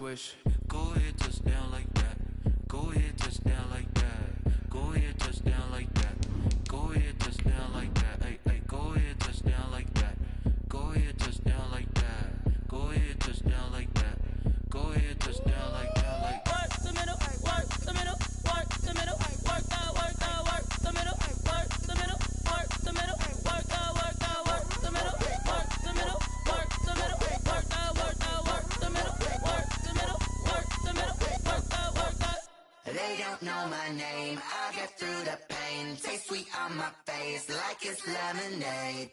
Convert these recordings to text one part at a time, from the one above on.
swish. Go ahead, touchdown like that. Go ahead, touchdown like that. Go ahead, touchdown like that. Go ahead, touchdown like that. Hey, hey, go ahead, touchdown like that. Go ahead, touchdown like that. Go ahead, touchdown like that. Go ahead, touchdown like that. Like work the middle, work the middle, work the middle, work the middle, work the middle, work the middle, work the middle, work the middle, work the middle, work the middle, work the middle, work the middle, work the middle, work the. They don't know my name. I'll get through the pain. Taste sweet on my face like it's lemonade.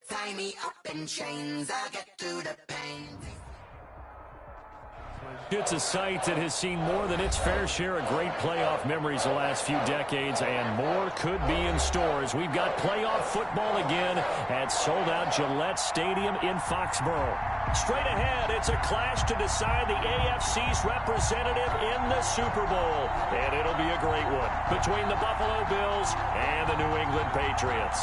Tie me up in chains. I'll get through the pain. It's a site that has seen more than its fair share of great playoff memories the last few decades, and more could be in store as we've got playoff football again at sold-out Gillette Stadium in Foxborough. Straight ahead, it's a clash to decide the AFC's representative in the Super Bowl, and it'll be a great one between the Buffalo Bills and the New England Patriots.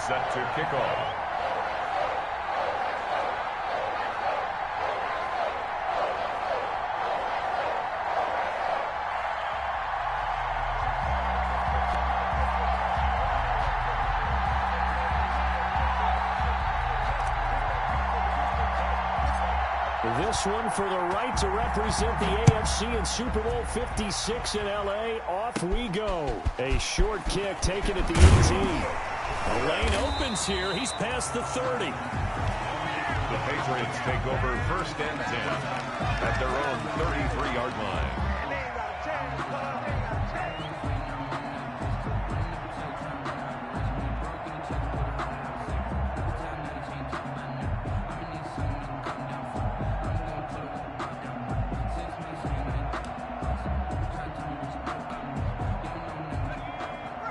Set to kick off. This one for the right to represent the AFC in Super Bowl 56 in L.A. Off we go. A short kick taken at the 18. The lane opens here. He's past the 30. The Patriots take over 1st and 10 at their own 33-yard line.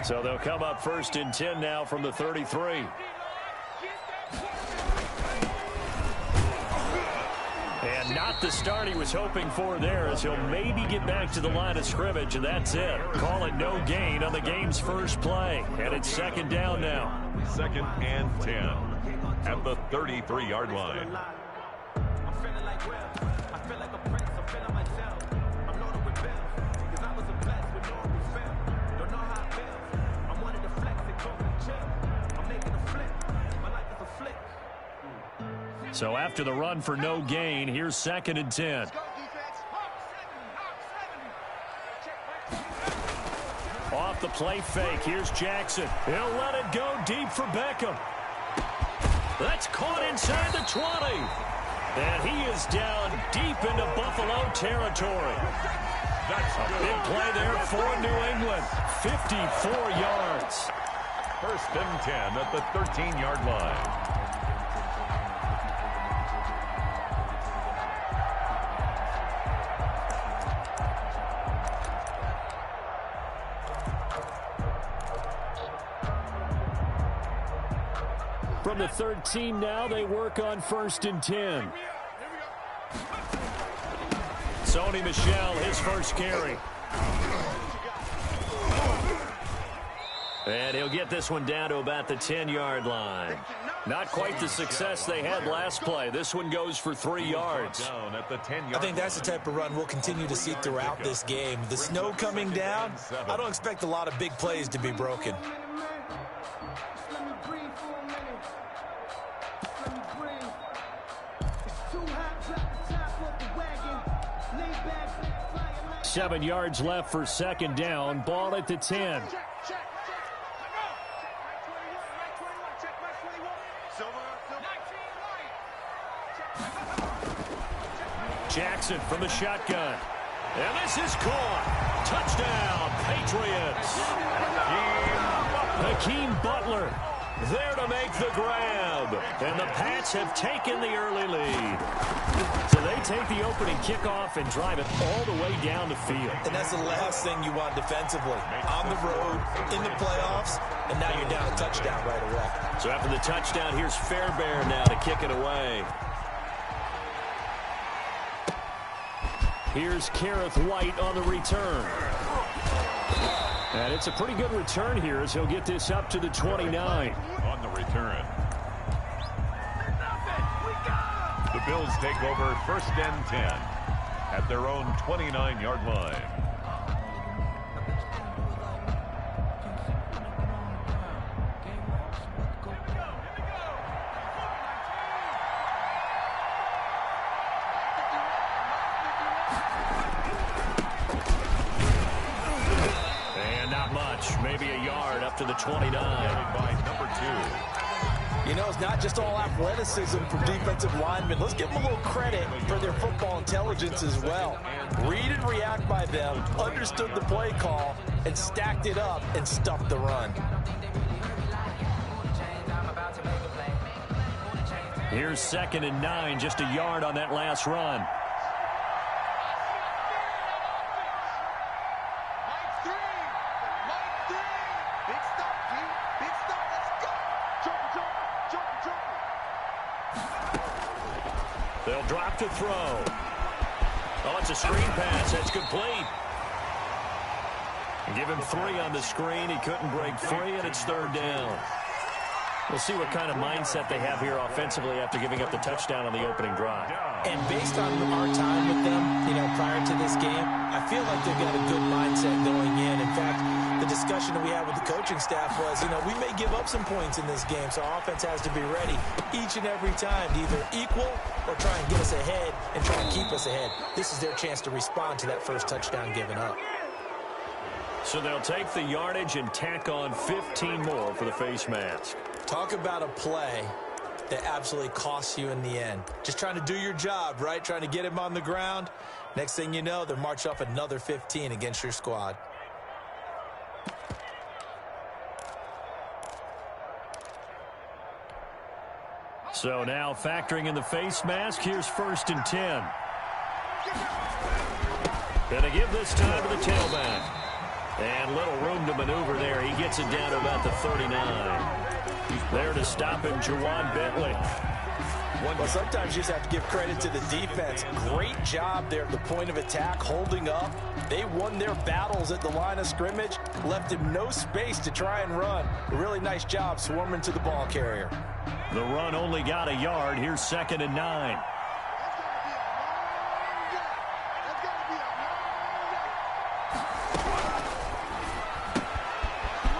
So they'll come up 1st and 10 now from the 33. And not the start he was hoping for there, as he'll maybe get back to the line of scrimmage, and that's it. Call it no gain on the game's first play. And it's 2nd down now. 2nd and 10 at the 33-yard line. So after the run for no gain, here's 2nd and 10. Off the play fake, here's Jackson. He'll let it go deep for Beckham. That's caught inside the 20. And he is down deep into Buffalo territory. That's a big play there for New England. 54 yards. 1st and 10 at the 13-yard line. From the 13 now, they work on 1st and 10. Sony Michel, his first carry. And he'll get this one down to about the 10-yard line. Not quite the success they had last play. This one goes for 3 yards. I think that's the type of run we'll continue to see throughout this game. The snow coming down, I don't expect a lot of big plays to be broken. Seven yards left for 2nd down. Ball at the 10. Jackson from the shotgun. And this is caught. Touchdown, Patriots. Hakeem Butler there to make the grab. And the Pats have taken the early lead. So they take the opening kickoff and drive it all the way down the field. And that's the last thing you want defensively. On the road, in the playoffs, and now you're down a touchdown right away. So after the touchdown, here's Fairbairn now to kick it away. Here's Kareth White on the return. And it's a pretty good return here as he'll get this up to the 29. On the return. The Bills take over 1st and 10 at their own 29-yard line. Maybe a yard up to the 29. By number 2. You know, it's not just all athleticism from defensive linemen. Let's give them a little credit for their football intelligence as well. Read and react by them, understood the play call, and stacked it up and stuffed the run. Here's 2nd and 9, just a yard on that last run. They'll drop to throw. Oh, it's a screen pass. That's complete. Give him 3 on the screen. He couldn't break free, and it's 3rd down. We'll see what kind of mindset they have here offensively after giving up the touchdown on the opening drive. And based on our time with them, prior to this game, I feel like they've got a good mindset going in. In fact, the discussion that we had with the coaching staff was, we may give up some points in this game, so our offense has to be ready each and every time to either equal or try and get us ahead and try and keep us ahead. This is their chance to respond to that first touchdown given up. So they'll take the yardage and tack on 15 more for the face mask. Talk about a play that absolutely costs you in the end. Just trying to do your job, right? Trying to get him on the ground. Next thing you know, they're marching off another 15 against your squad. So now factoring in the face mask, here's 1st and 10. Gonna give this time to the tailback. And little room to maneuver there. He gets it down to about the 39. There to stop him, Jawan Bentley. Well, sometimes you just have to give credit to the defense. Great job there at the point of attack, holding up. They won their battles at the line of scrimmage, left him no space to try and run. A really nice job swarming to the ball carrier. The run only got a yard. Here's 2nd and 9.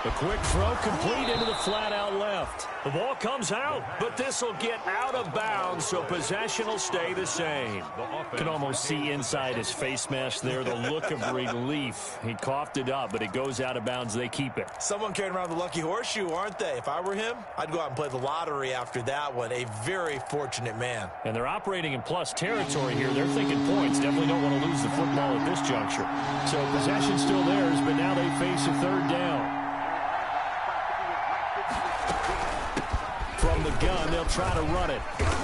The quick throw complete into the flat out left. The ball comes out, but this will get out of bounds, so possession will stay the same. Can almost see inside his face mask there, the look of relief. He coughed it up, but it goes out of bounds. They keep it. Someone carrying around the lucky horseshoe, aren't they? If I were him, I'd go out and play the lottery after that one. A very fortunate man. And they're operating in plus territory here. They're thinking points. Definitely don't want to lose the football at this juncture. So possession still theirs, but now they face a 3rd down. From the gun, they'll try to run it.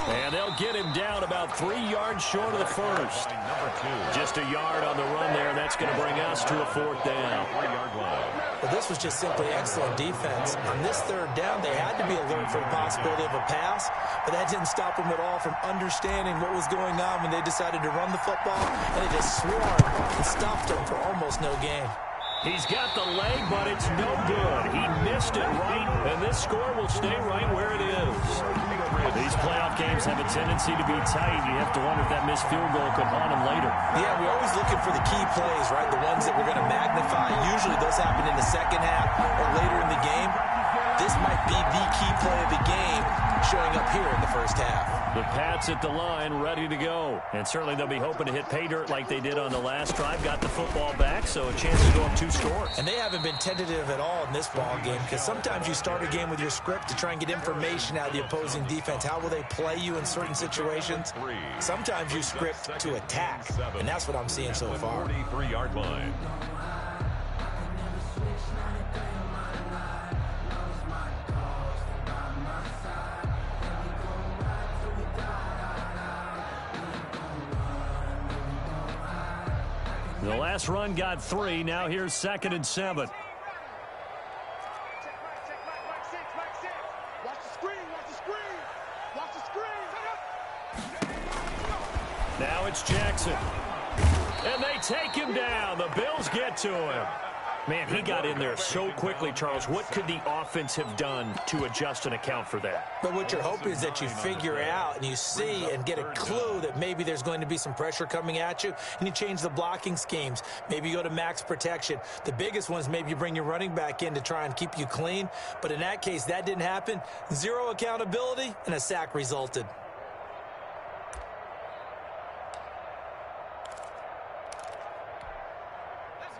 And they'll get him down about 3 yards short of the first. Just a yard on the run there. That's going to bring us to a 4th down. Well, this was just simply excellent defense. On this 3rd down, they had to be alert for the possibility of a pass, but that didn't stop them at all from understanding what was going on when they decided to run the football, and they just swarmed and stopped them for almost no gain. He's got the leg, but it's no good. He missed it right, and this score will stay right where it is. These playoff games have a tendency to be tight. You have to wonder if that missed field goal could haunt him later. Yeah, we're always looking for the key plays, right? The ones that we're going to magnify. Usually those happen in the second half or later in the game. This might be the key play of the game showing up here in the first half. The Pats at the line, ready to go. And certainly they'll be hoping to hit pay dirt like they did on the last drive. Got the football back, so a chance to go up 2 scores. And they haven't been tentative at all in this ball game, because sometimes you start a game with your script to try and get information out of the opposing defense. How will they play you in certain situations? Sometimes you script to attack, and that's what I'm seeing so far. 43-yard line. The last run got 3. Now here's 2nd and 7. Watch the screen. Watch the screen. Now it's Jackson. And they take him down. The Bills get to him. Man, he got in there so quickly, Charles. What could the offense have done to adjust and account for that? But what you're hoping is that you figure out and you see and get a clue that maybe there's going to be some pressure coming at you, and you change the blocking schemes. Maybe you go to max protection. The biggest one is maybe you bring your running back in to try and keep you clean. But in that case, that didn't happen. Zero accountability, and a sack resulted.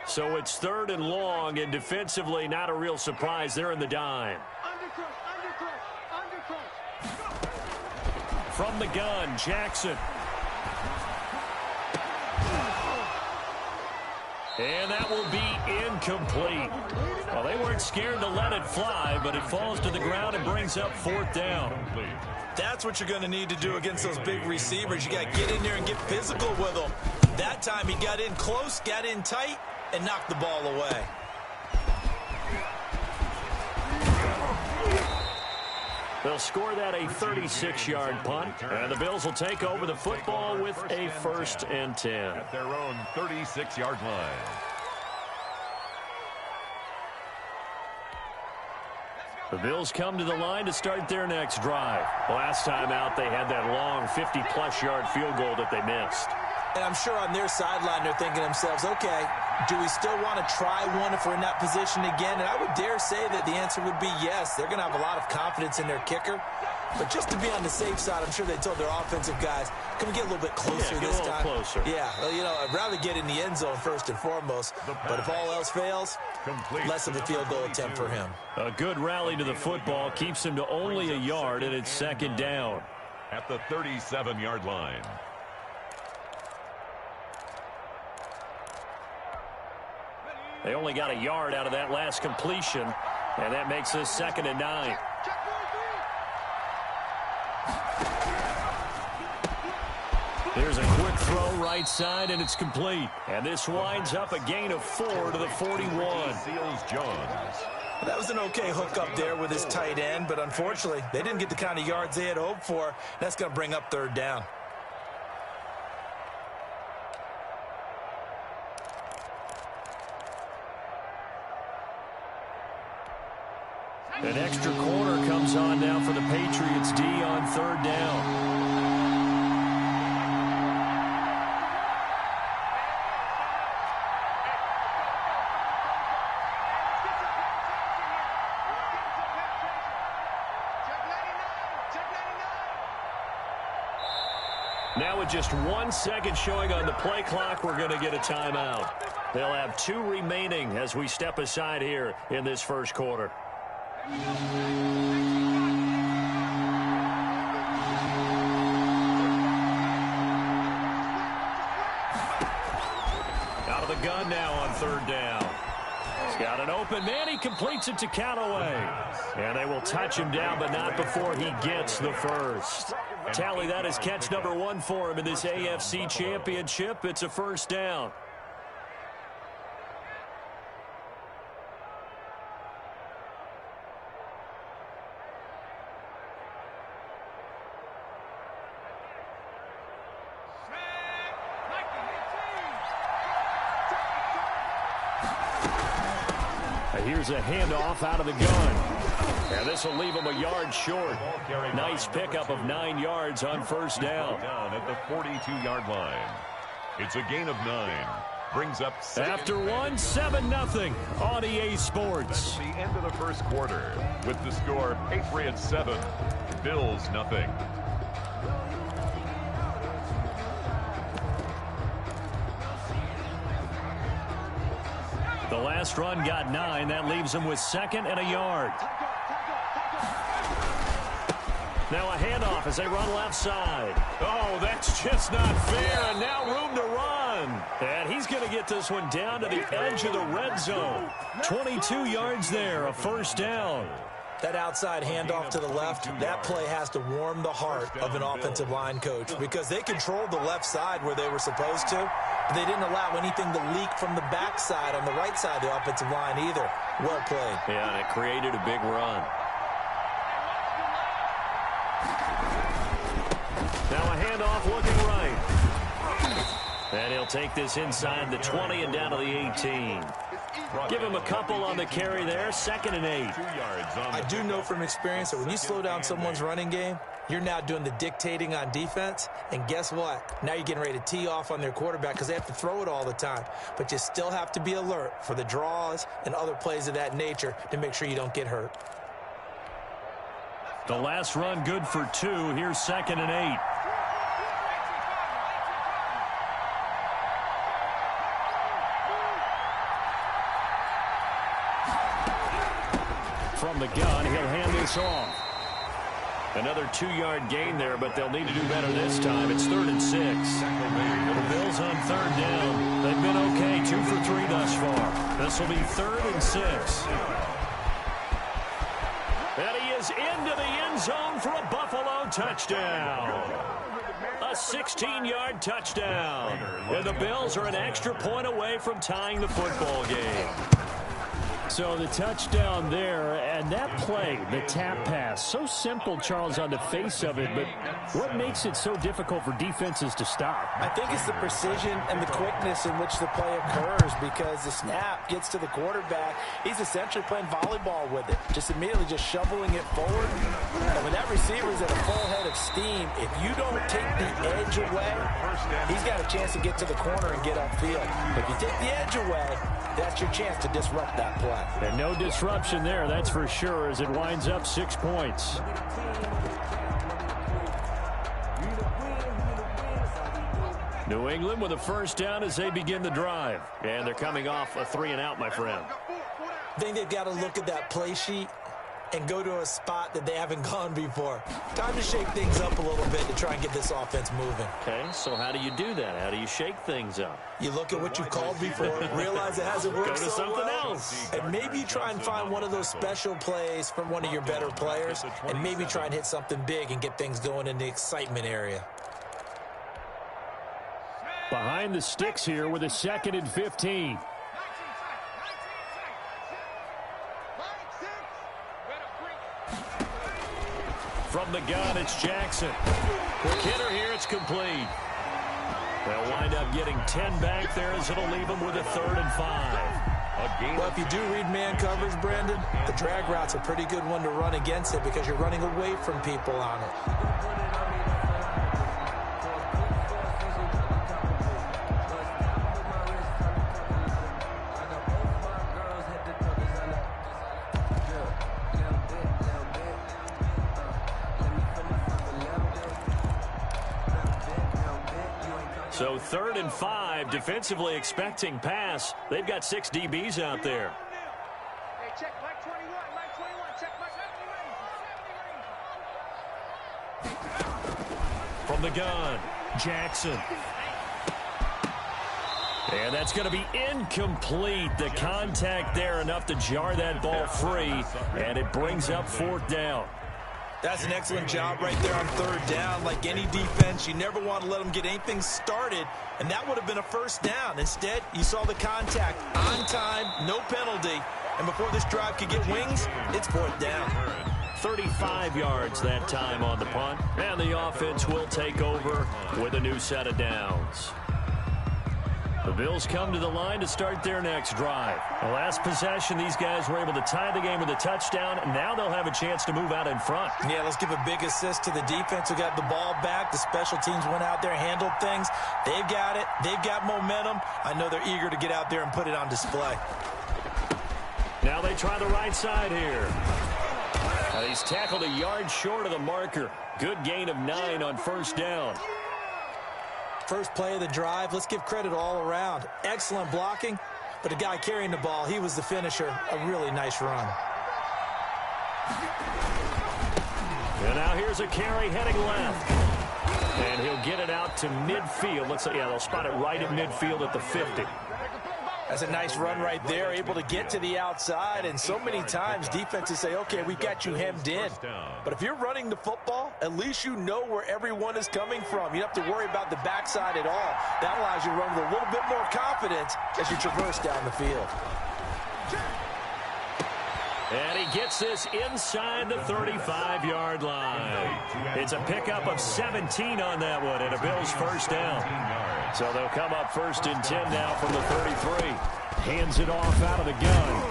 So it's 3rd and long, and defensively, not a real surprise. They're in the dime. From the gun, Jackson. And that will be incomplete. Well, they weren't scared to let it fly, but it falls to the ground and brings up 4th down. That's what you're going to need to do against those big receivers. You got to get in there and get physical with them. That time he got in close, got in tight, and knocked the ball away. They'll score that a 36-yard punt, and the Bills will take over the football with a 1st and 10. At their own 36-yard line. The Bills come to the line to start their next drive. Last time out, they had that long 50-plus yard field goal that they missed. And I'm sure on their sideline they're thinking to themselves, okay, do we still want to try one if we're in that position again? And I would dare say that the answer would be yes. They're going to have a lot of confidence in their kicker. But just to be on the safe side, I'm sure they told their offensive guys, can we get a little bit closer this time? Closer. Yeah, well, you know, I'd rather get in the end zone first and foremost. But if all else fails, less of a field goal attempt for him. A good rally to the football keeps him to only a yard, and it's 2nd down. At the 37-yard line. They only got a yard out of that last completion, and that makes this 2nd and 9. There's a quick throw right side, and it's complete. And this winds up a gain of 4 to the 41. Seals Jones. That was an okay hook up there with his tight end, but unfortunately, they didn't get the kind of yards they had hoped for. That's going to bring up 3rd down. An extra corner comes on now for the Patriots D on 3rd down. Now with just 1 second showing on the play clock, we're going to get a timeout. They'll have 2 remaining as we step aside here in this first quarter. Out of the gun now on 3rd down. He's got an open man. He completes it to Callaway. And they will touch him down, but not before he gets the first. Tally, that is catch number 1 for him in this AFC Championship. It's a 1st down. Here's a handoff out of the gun. And this will leave him a yard short. Nice pickup of 9 yards on 1st down. Down at the 42-yard line. It's a gain of 9. Brings up 6. After 1, 7-0 on EA Sports. The end of the first quarter with the score Patriots 7, Bills 0. The last run got 9. That leaves him with 2nd and a yard. Now a handoff as they run left side. Oh, that's just not fair. And now room to run. And he's going to get this one down to the edge of the red zone. 22 yards there, a 1st down. That outside handoff to the left, that play has to warm the heart of an offensive line coach because they controlled the left side where they were supposed to, but they didn't allow anything to leak from the backside on the right side of the offensive line either. Well played. Yeah, and it created a big run. Now a handoff looking right. And he'll take this inside the 20 and down to the 18. Give him a couple on the carry there. 2nd and 8. 2 yards on I do know from experience that when you slow down someone's running game, you're now doing the dictating on defense. And guess what? Now you're getting ready to tee off on their quarterback because they have to throw it all the time. But you still have to be alert for the draws and other plays of that nature to make sure you don't get hurt. The last run good for 2. Here's 2nd and 8. From the gun, he'll hand this off. Another 2-yard gain there, but they'll need to do better this time. It's 3rd and 6. The Bills on 3rd down. They've been okay, 2 for 3 thus far. This will be 3rd and 6. And he is into the end zone for a Buffalo touchdown. A 16-yard touchdown. And the Bills are an extra point away from tying the football game. So the touchdown there, and that play, the tap pass, so simple, Charles, on the face of it, but what makes it so difficult for defenses to stop? I think it's the precision and the quickness in which the play occurs because the snap gets to the quarterback. He's essentially playing volleyball with it, just immediately just shoveling it forward. And when that receiver's at a full head of steam, if you don't take the edge away, he's got a chance to get to the corner and get upfield. If you take the edge away, that's your chance to disrupt that play. And no disruption there, that's for sure, as it winds up 6 points. New England with a first down as they begin the drive. And they're coming off a 3-and-out, my friend. I think they've got to look at that play sheet and go to a spot that they haven't gone before. Time to shake things up a little bit to try and get this offense moving. Okay, so how do you do that? How do you shake things up? You look at what you've called before, realize it hasn't worked Go to so something well, else. and maybe you try and find one of those special plays from one of your better players, and maybe try and hit something big and get things going in the excitement area. Behind the sticks here with a 2nd and 15. From the gun, it's Jackson. Quick hitter here, it's complete. They'll wind up getting 10 back there as it'll leave them with a 3rd and 5. Well, if you do read man coverage, Brandon, the drag route's a pretty good one to run against it because you're running away from people on it. So 3rd and 5, defensively expecting pass. They've got 6 DBs out there. Hey, check Mike 21, Mike 21, check Mike 21. From the gun, Jackson. And that's going to be incomplete. The contact there enough to jar that ball free, and it brings up 4th down. That's an excellent job right there on 3rd down. Like any defense, you never want to let them get anything started, and that would have been a 1st down. Instead, you saw the contact on time, no penalty, and before this drive could get wings, it's 4th down. 35 yards that time on the punt, and the offense will take over with a new set of downs. The Bills come to the line to start their next drive. The last possession, these guys were able to tie the game with a touchdown, and now they'll have a chance to move out in front. Yeah, let's give a big assist to the defense who got the ball back. The special teams went out there, handled things. They've got it. They've got momentum. I know they're eager to get out there and put it on display. Now they try the right side here. He's tackled a yard short of the marker. Good gain of 9 on 1st down. First play of the drive, let's give credit all around. Excellent blocking, but the guy carrying the ball, he was the finisher. A really nice run. And now here's a carry heading left. And he'll get it out to midfield. Let's say, yeah, they'll spot it right at midfield at the 50. That's a nice run right there, able to get to the outside. And so many times defenses say, okay, we've got you hemmed in. But if you're running the football, at least you know where everyone is coming from. You don't have to worry about the backside at all. That allows you to run with a little bit more confidence as you traverse down the field. And he gets this inside the 35-yard line. It's a pickup of 17 on that one, and a Bills 1st down. So they'll come up 1st and 10 now from the 33. Hands it off out of the gun.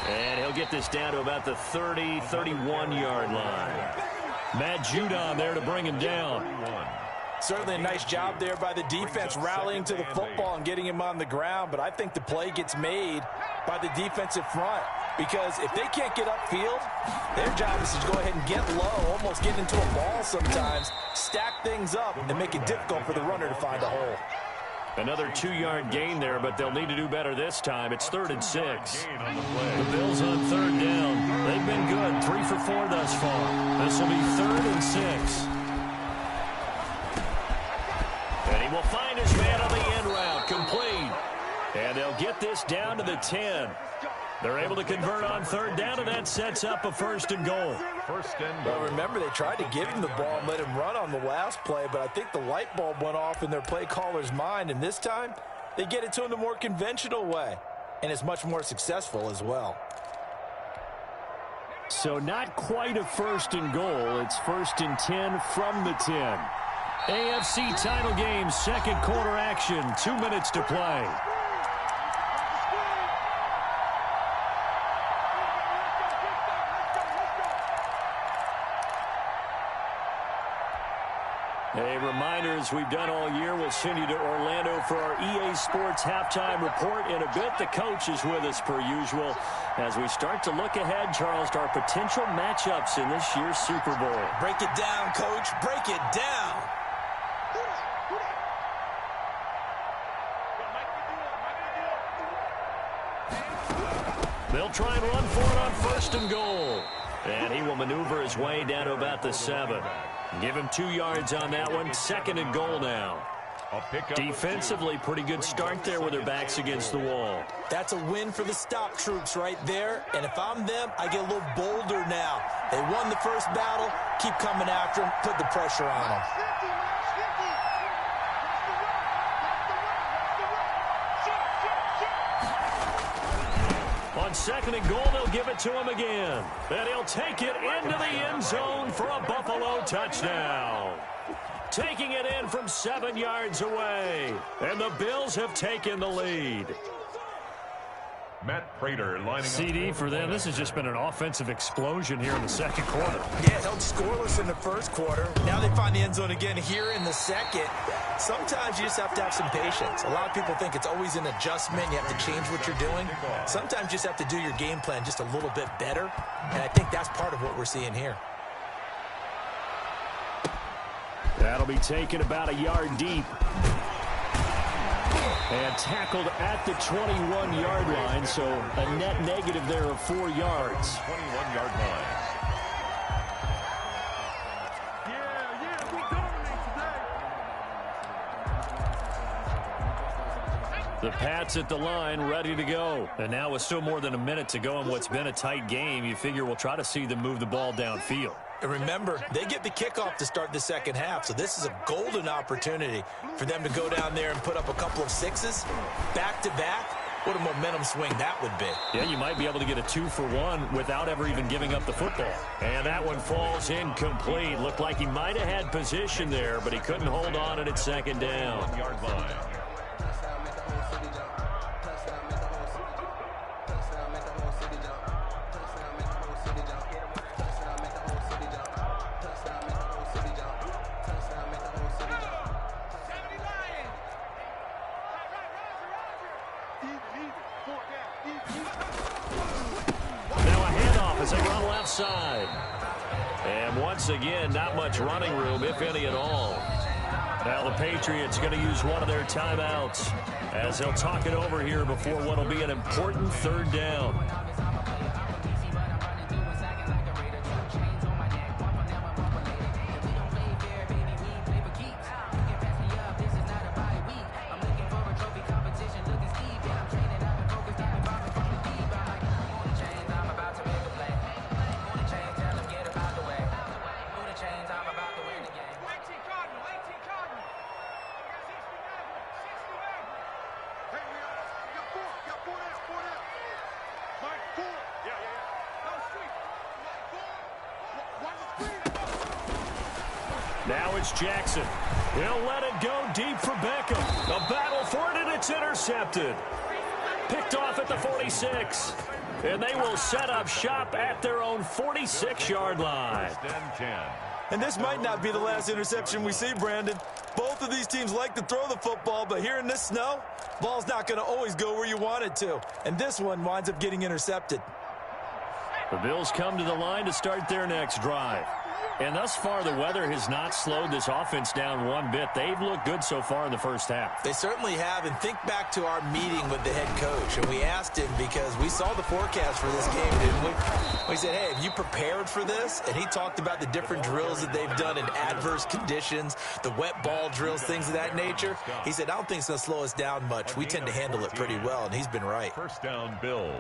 And he'll get this down to about the 30, 31-yard line. Matt Judon there to bring him down. Certainly a nice job there by the defense rallying to the football and getting him on the ground, but I think the play gets made by the defensive front because if they can't get upfield, their job is to go ahead and get low, almost get into a ball sometimes, stack things up, and make it difficult for the runner to find a hole. Another 2-yard gain there, but they'll need to do better this time. It's 3rd and 6. The Bills on 3rd down. They've been good, 3 for 4 thus far. This will be 3rd and 6. And he will find his man on the end route, complete. And they'll get this down to the 10. They're able to convert on 3rd down, and that sets up a 1st and goal. Well, remember, they tried to give him the ball and let him run on the last play, but I think the light bulb went off in their play caller's mind, and this time they get it to him the more conventional way, and it's much more successful as well. So not quite a 1st and goal. It's 1st and 10 from the 10. AFC title game, 2nd quarter action, 2 minutes to play. A reminder, as we've done all year, we'll send you to Orlando for our EA Sports halftime report in a bit. The coach is with us per usual as we start to look ahead, Charles, to our potential matchups in this year's Super Bowl. Break it down, Coach. Break it down. They'll try and run for it on 1st and goal. And he will maneuver his way down to about the 7. Give him 2 yards on that one. 2nd and goal now. Defensively, pretty good start there with their backs against the wall. That's a win for the stop troops right there. And if I'm them, I get a little bolder now. They won the first battle. Keep coming after them. Put the pressure on them. On 2nd and goal, they'll give it to him again. And he'll take it into the end zone for a Buffalo touchdown. Taking it in from 7 yards away. And the Bills have taken the lead. Matt Prater lining CD for them. This has just been an offensive explosion here in the 2nd quarter. Yeah, held scoreless in the 1st quarter. Now they find the end zone again here in the 2nd. Sometimes you just have to have some patience. A lot of people think it's always an adjustment. You have to change what you're doing. Sometimes you just have to do your game plan just a little bit better. And I think that's part of what we're seeing here. That'll be taken about a yard deep. And tackled at the 21-yard line, so a net negative there of 4 yards. 21-yard line. The Pats at the line, ready to go. And now with still more than a minute to go in what's been a tight game, you figure we'll try to see them move the ball downfield. And remember, they get the kickoff to start the 2nd half, so this is a golden opportunity for them to go down there and put up a couple of 6s back-to-back. What a momentum swing that would be. Yeah, you might be able to get a 2-for-1 without ever even giving up the football. And that one falls incomplete. Looked like he might have had position there, but he couldn't hold on at 2nd down. 1-yard line. And once again, not much running room, if any at all. Now the Patriots going to use one of their timeouts as they'll talk it over here before what will be an important 3rd down. Now it's Jackson. He'll let it go deep for Beckham. A battle for it, and it's intercepted. Picked off at the 46. And they will set up shop at their own 46-yard line. First and 10. And this might not be the last interception we see, Brandon. Both of these teams like to throw the football, but here in this snow, ball's not going to always go where you want it to. And this one winds up getting intercepted. The Bills come to the line to start their next drive. And thus far, the weather has not slowed this offense down one bit. They've looked good so far in the first half. They certainly have. And think back to our meeting with the head coach. And we asked him because we saw the forecast for this game, didn't we? We said, hey, have you prepared for this? And he talked about the different drills that they've done in adverse conditions, the wet ball drills, things of that nature. He said, I don't think it's going to slow us down much. We tend to handle it pretty well, and he's been right. First down, Bills.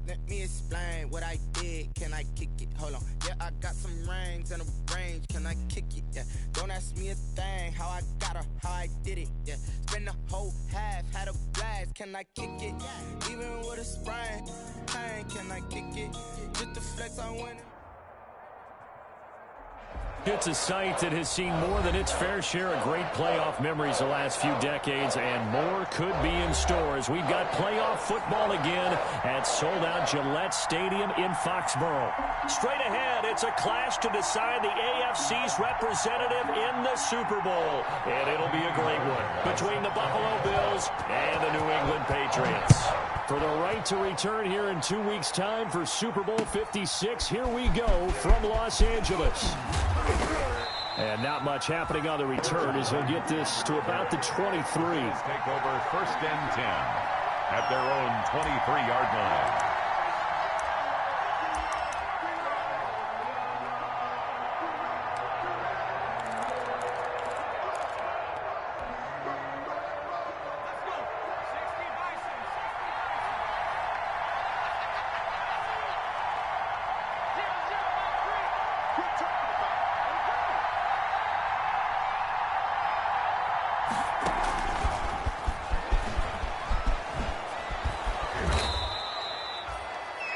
Let me explain what I did. Can I kick it? Hold on. Yeah, I got some rings and a range. Can I kick it? Yeah. Don't ask me a thing. How I got her, how I did it. Yeah. Spend the whole half, had a blast. Can I kick it? Even with a sprain. Pain, can I kick it? Just the flex I win. It's a site that has seen more than its fair share of great playoff memories the last few decades, and more could be in store as we've got playoff football again at sold-out Gillette Stadium in Foxborough. Straight ahead, it's a clash to decide the AFC's representative in the Super Bowl, and it'll be a great one between the Buffalo Bills and the New England Patriots. For the right to return here in 2 weeks' time for Super Bowl 56, here we go from Los Angeles. And not much happening on the return as he'll get this to about the 23. Take over first and 10 at their own 23-yard line.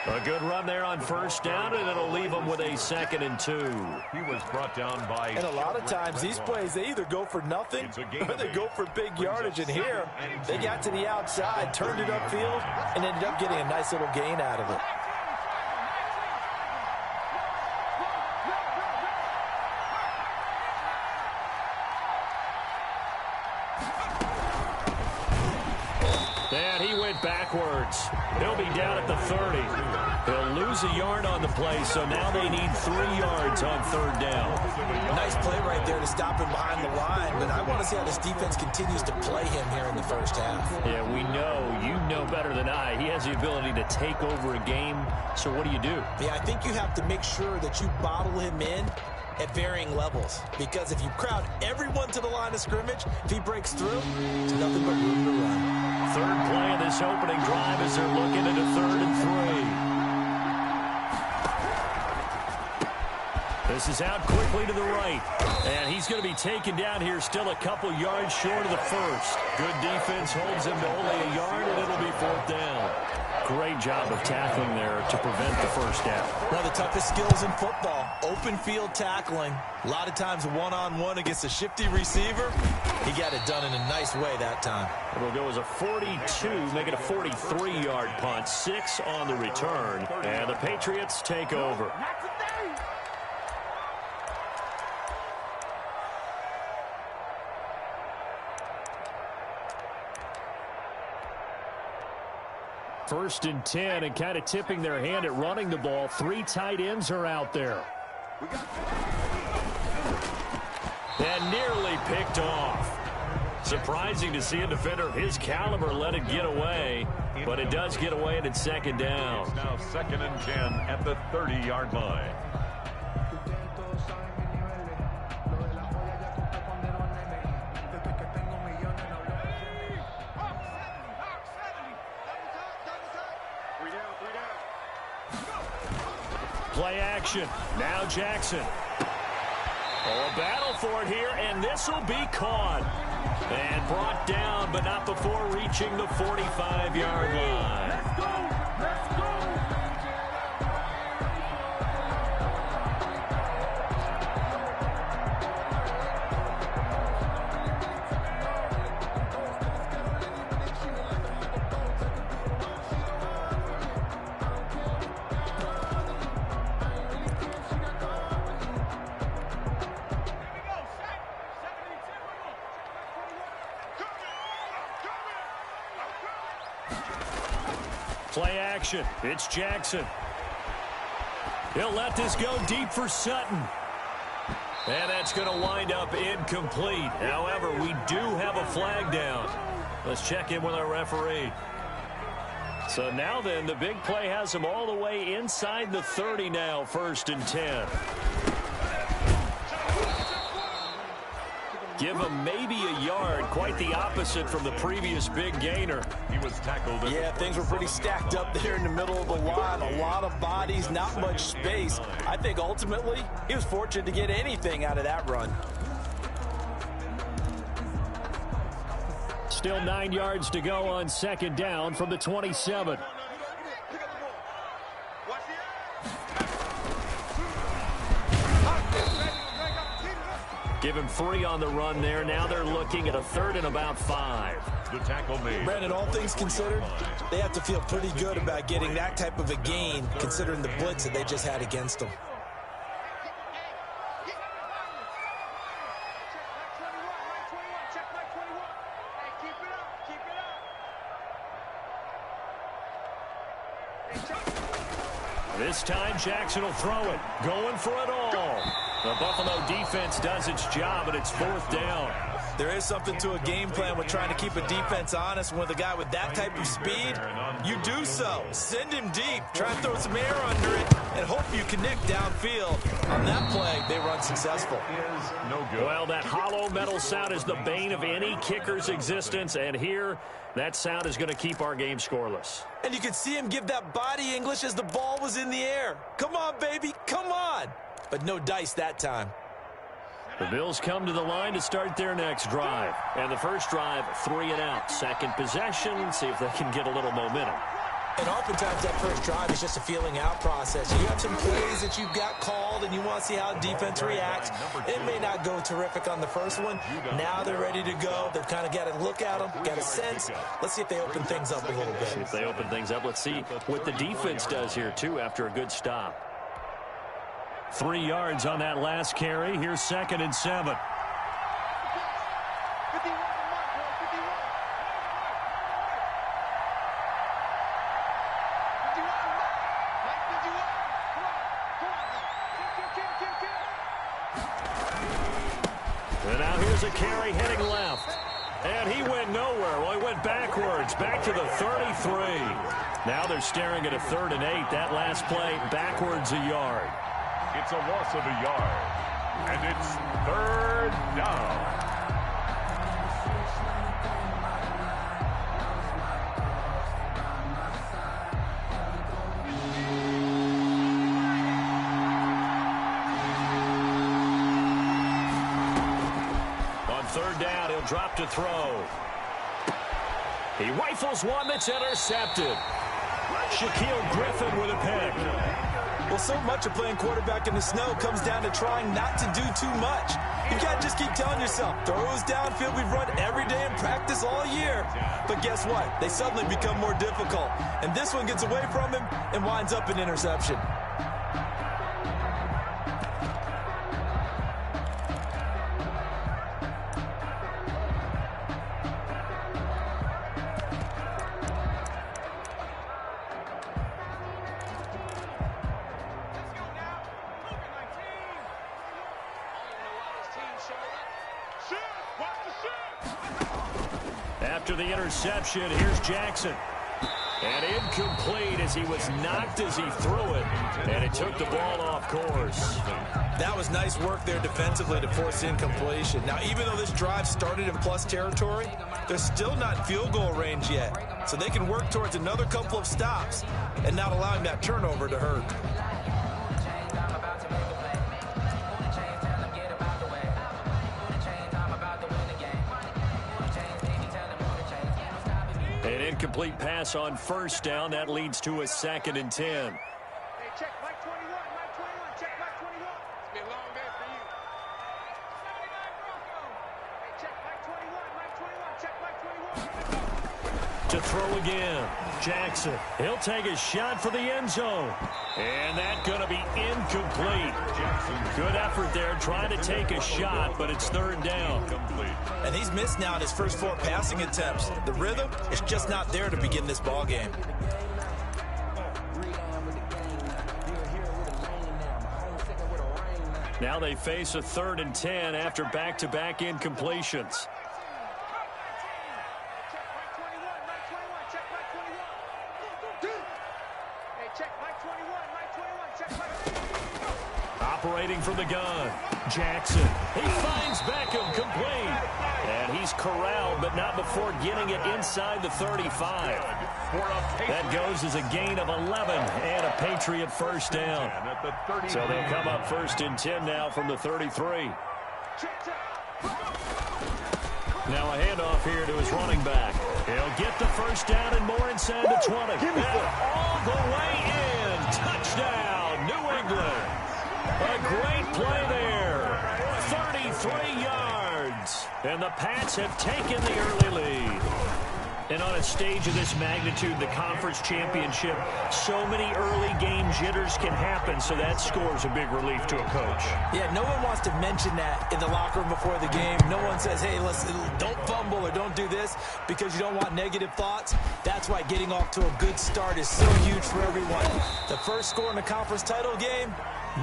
A good run there on first down, and it'll leave them with a 2nd and 2. He was brought down by... And a lot of times these plays, they either go for nothing or they go for big yardage. And here, they got to the outside, turned it upfield, and ended up getting a nice little gain out of it. And he went backwards. He'll be down at the 30. He'll lose a yard on the play, so now they need 3 yards on 3rd down. Nice play right there to stop him behind the line, but I want to see how this defense continues to play him here in the first half. Yeah, we know. You know better than I. He has the ability to take over a game, so what do you do? Yeah, I think you have to make sure that you bottle him in at varying levels, because if you crowd everyone to the line of scrimmage, if he breaks through, it's nothing but room to run. 3rd play of this opening drive as they're looking at a 3rd and 3. This is out quickly to the right, and he's going to be taken down here still a couple yards short of the first. Good defense holds him to only a yard, and it'll be 4th down. Great job of tackling there to prevent the first down. One of the toughest skills in football, open field tackling. A lot of times one-on-one against a shifty receiver. He got it done in a nice way that time. It'll go as a 42, make it a 43-yard punt, 6 on the return, and the Patriots take over. First and 10, and kind of tipping their hand at running the ball. 3 tight ends are out there. And nearly picked off. Surprising to see a defender of his caliber let it get away, but it does get away, and it's 2nd down. It's now 2nd and 10 at the 30-yard line. Play action. Now Jackson. Oh, a battle for it here, and this will be caught. And brought down, but not before reaching the 45-yard line. Let's go! Let's go! Play action. It's Jackson. He'll let this go deep for Sutton. And that's going to wind up incomplete. However, we do have a flag down. Let's check in with our referee. So now then, the big play has them all the way inside the 30 now, 1st and 10. Give him maybe a yard, quite the opposite from the previous big gainer. He was tackled. Yeah, things were pretty stacked up there in the middle of the line. A lot of bodies, not much space. I think ultimately he was fortunate to get anything out of that run. Still 9 yards to go on 2nd down from the 27. Give him 3 on the run there. Now they're looking at a 3rd and about 5. The tackle made. Brandon, all things considered, they have to feel pretty good about getting that type of a gain, considering the blitz that they just had against them. This time Jackson will throw it. Going for it all. The Buffalo defense does its job, and it's 4th down. There is something to a game plan with trying to keep a defense honest. With a guy with that type of speed, you do so. Send him deep. Try and throw some air under it and hope you connect downfield. On that play, they run successful. No good. Well, that hollow metal sound is the bane of any kicker's existence, and here that sound is going to keep our game scoreless. And you could see him give that body English as the ball was in the air. Come on, baby, come on. But no dice that time. The Bills come to the line to start their next drive. And the first drive, 3 and out. Second possession, see if they can get a little momentum. And oftentimes that first drive is just a feeling out process. You have some plays that you've got called and you want to see how defense reacts. It may not go terrific on the first one. Now they're ready to go. They've kind of got to look at them, got a sense. Let's see if they open things up a little bit. See if they open things up. Let's see what the defense does here, too, after a good stop. 3 yards on that last carry. Here's 2nd and 7. And now here's a carry heading left. And he went nowhere. Well, he went backwards, back to the 33. Now they're staring at a 3rd and 8. That last play, backwards a yard. It's a loss of a yard. And it's 3rd down. On 3rd down, he'll drop to throw. He rifles one that's intercepted. Shaquill Griffin with a pick. Well, so much of playing quarterback in the snow comes down to trying not to do too much. You got to just keep telling yourself, throws downfield we've run every day in practice all year. But guess what? They suddenly become more difficult. And this one gets away from him and winds up an interception. After the interception, here's Jackson. And incomplete as he was knocked as he threw it. And it took the ball off course. That was nice work there defensively to force incompletion. Now, even though this drive started in plus territory, they're still not in field goal range yet. So they can work towards another couple of stops and not allowing that turnover to hurt. An incomplete pass on 1st down. That leads to a 2nd and 10. Hey, check Mike 21, Mike 21, check Mike 21. It's been a long day for you. 79 Broncos. Hey, check Mike 21, Mike 21, check Mike 21. To throw again, Jackson. He'll take a shot for the end zone. And that's going to be incomplete. Good effort there trying to take a shot, but it's 3rd down. And he's missed now in his first 4 passing attempts. The rhythm is just not there to begin this ball game. Now they face a 3rd and 10 after back-to-back incompletions. Operating from the gun, Jackson. He finds Beckham complete. And he's corralled, but not before getting it inside the 35. That goes as a gain of 11 and a Patriot 1st down. So they'll come up 1st and 10 now from the 33. Now a handoff here to his running back. He'll get the 1st down and more inside the 20. And all the way in. Touchdown, New England. A great play there. 33 yards. And the Pats have taken the early lead. And on a stage of this magnitude, the conference championship, so many early game jitters can happen, so that score's a big relief to a coach. Yeah, no one wants to mention that in the locker room before the game. No one says, hey, listen, don't fumble or don't do this because you don't want negative thoughts. That's why getting off to a good start is so huge for everyone. The first score in the conference title game,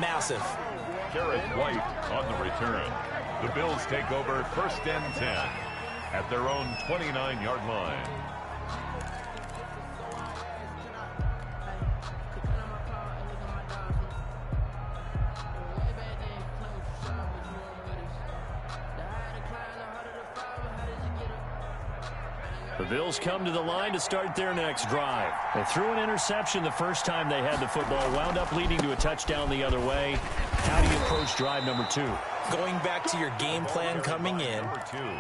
massive. Garrett White on the return. The Bills take over 1st and 10 at their own 29-yard line. The Bills come to the line to start their next drive. They threw an interception the first time they had the football, wound up leading to a touchdown the other way. How do you approach drive number 2? Going back to your game plan coming in,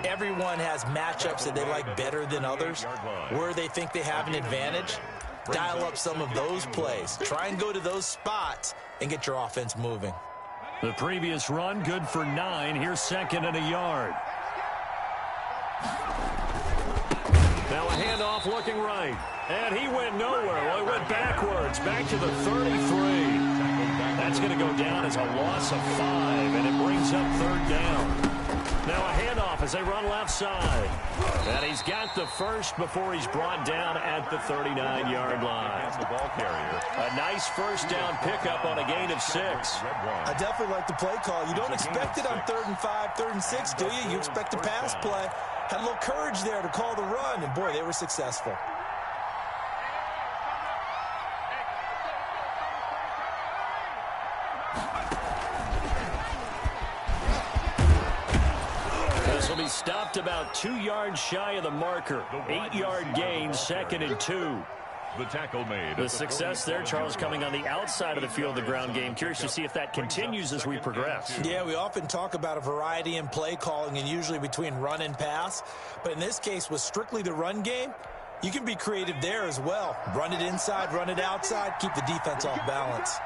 everyone has matchups that they like better than others, where they think they have an advantage. dial up some of those plays. Try and go to those spots and get your offense moving. The previous run, good for 9. Here's second and a yard. Now a handoff looking right. And he went nowhere. Well, he went backwards, back to the 33. That's going to go down as a loss of 5, and it brings up third down. Now a handoff as they run left side. And he's got the first before he's brought down at the 39-yard line. The ball carrier. A nice first down pickup on a gain of 6. I definitely like the play call. You don't expect it on 3rd and 5, 3rd and 6, do you? You expect a pass play. Had a little courage there to call the run, and boy, they were successful. This will be stopped about 2 yards shy of the marker. 8-yard gain, 2nd and 2. The tackle made. The success there, Charles, coming on the outside of the field, the ground game. Curious to see if that continues as we progress. Yeah, we often talk about a variety in play calling and usually between run and pass. But in this case, with strictly the run game, you can be creative there as well. Run it inside, run it outside, keep the defense off balance.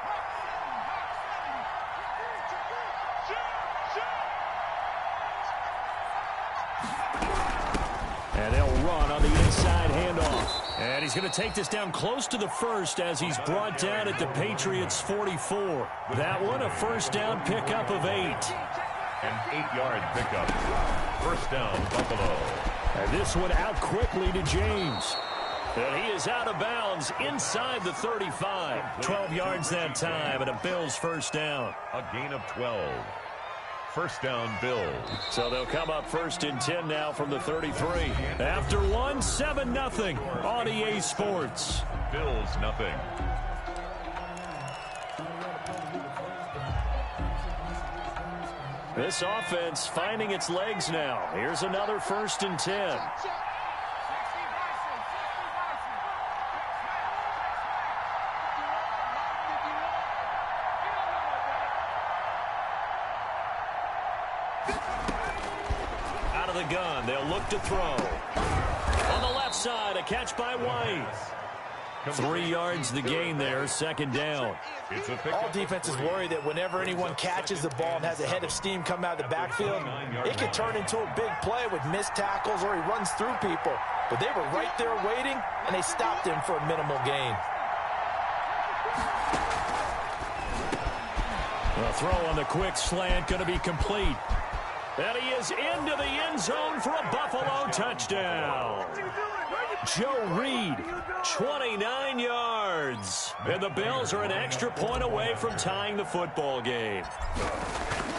And they'll run on the inside handoff. And he's going to take this down close to the first as he's brought down at the Patriots' 44. That one, a first down pickup of 8. An 8-yard pickup. First down, Buffalo. And this one out quickly to James. And he is out of bounds inside the 35. 12 yards that time, and a Bills first down. A gain of 12. First down, Bills. So they'll come up 1st and 10 now from the 33. After one, 7-0 on EA Sports. Bills, nothing. This offense finding its legs now. Here's another 1st and 10. Out of the gun, they'll look to throw. On the left side, a catch by White. 3 yards the gain there, 2nd down. All defenses worry that whenever anyone catches the ball and has a head of steam come out of the backfield, it could turn into a big play with missed tackles or he runs through people. But they were right there waiting, and they stopped him for a minimal gain. A throw on the quick slant going to be complete. And he is into the end zone for a Buffalo touchdown. Joe Reed, 29 yards. And the Bills are an extra point away from tying the football game.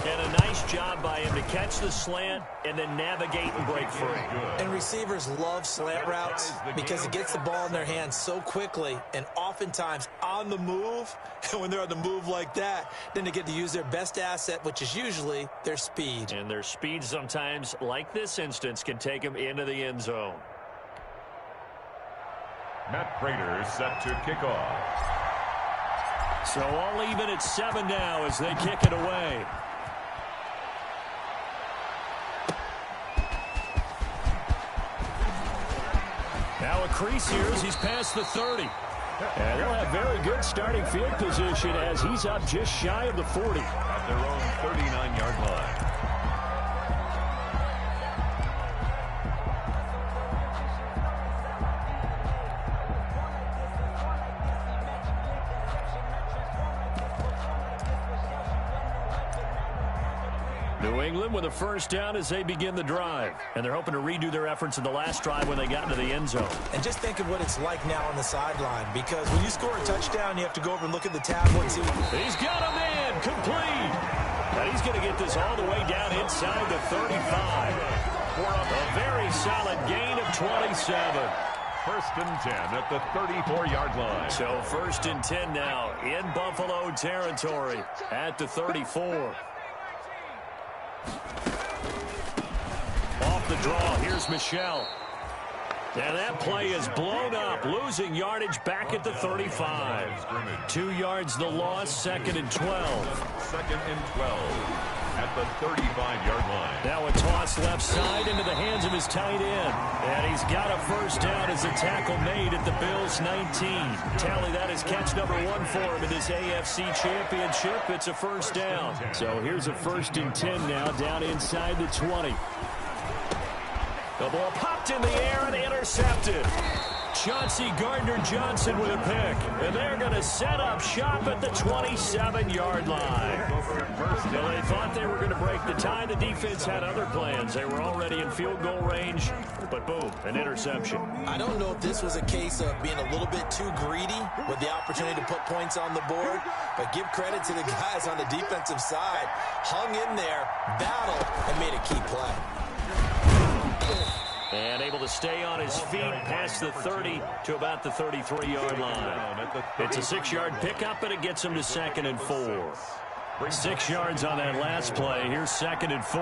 And a nice job by him to catch the slant and then navigate and break free. And receivers love slant routes because it gets the ball in their hands so quickly and oftentimes on the move. And when they're on the move like that, then they get to use their best asset, which is usually their speed. And their speed sometimes, like this instance, can take them into the end zone. Matt Prater set to kick off. So all even at 7 now as they kick it away. Now a crease here as he's past the 30. And they'll have very good starting field position as he's up just shy of the 40. At their own 39-yard line. New England with a first down as they begin the drive. And they're hoping to redo their efforts in the last drive when they got into the end zone. And just think of what it's like now on the sideline, because when you score a touchdown, you have to go over and look at the tablet and see. He's got a man complete. And he's going to get this all the way down inside the 35. For a very solid gain of 27. First and 10 at the 34-yard line. So 1st and 10 now in Buffalo territory at the 34. Off the draw, here's Michel. And that play is blown up, losing yardage back at the 35. 2 yards the loss, 2nd and 12. 2nd and 12. at the 35-yard line. Now a toss left side into the hands of his tight end. And he's got a first down as a tackle made at the Bills' 19. Tally, that is catch number 1 for him in this AFC Championship. It's a first down. So here's a 1st and 10 now down inside the 20. The ball popped in the air and intercepted. Chauncey Gardner-Johnson with a pick. And they're going to set up shop at the 27-yard line. Well, they thought they were going to break the tie. The defense had other plans. They were already in field goal range. But boom, an interception. I don't know if this was a case of being a little bit too greedy with the opportunity to put points on the board. But give credit to the guys on the defensive side. Hung in there, battled, and made a key play. And able to stay on his feet past the 30 to about the 33-yard line. It's a 6-yard pickup, and it gets him to 2nd and 4. 6 yards on that last play. Here's 2nd and 4.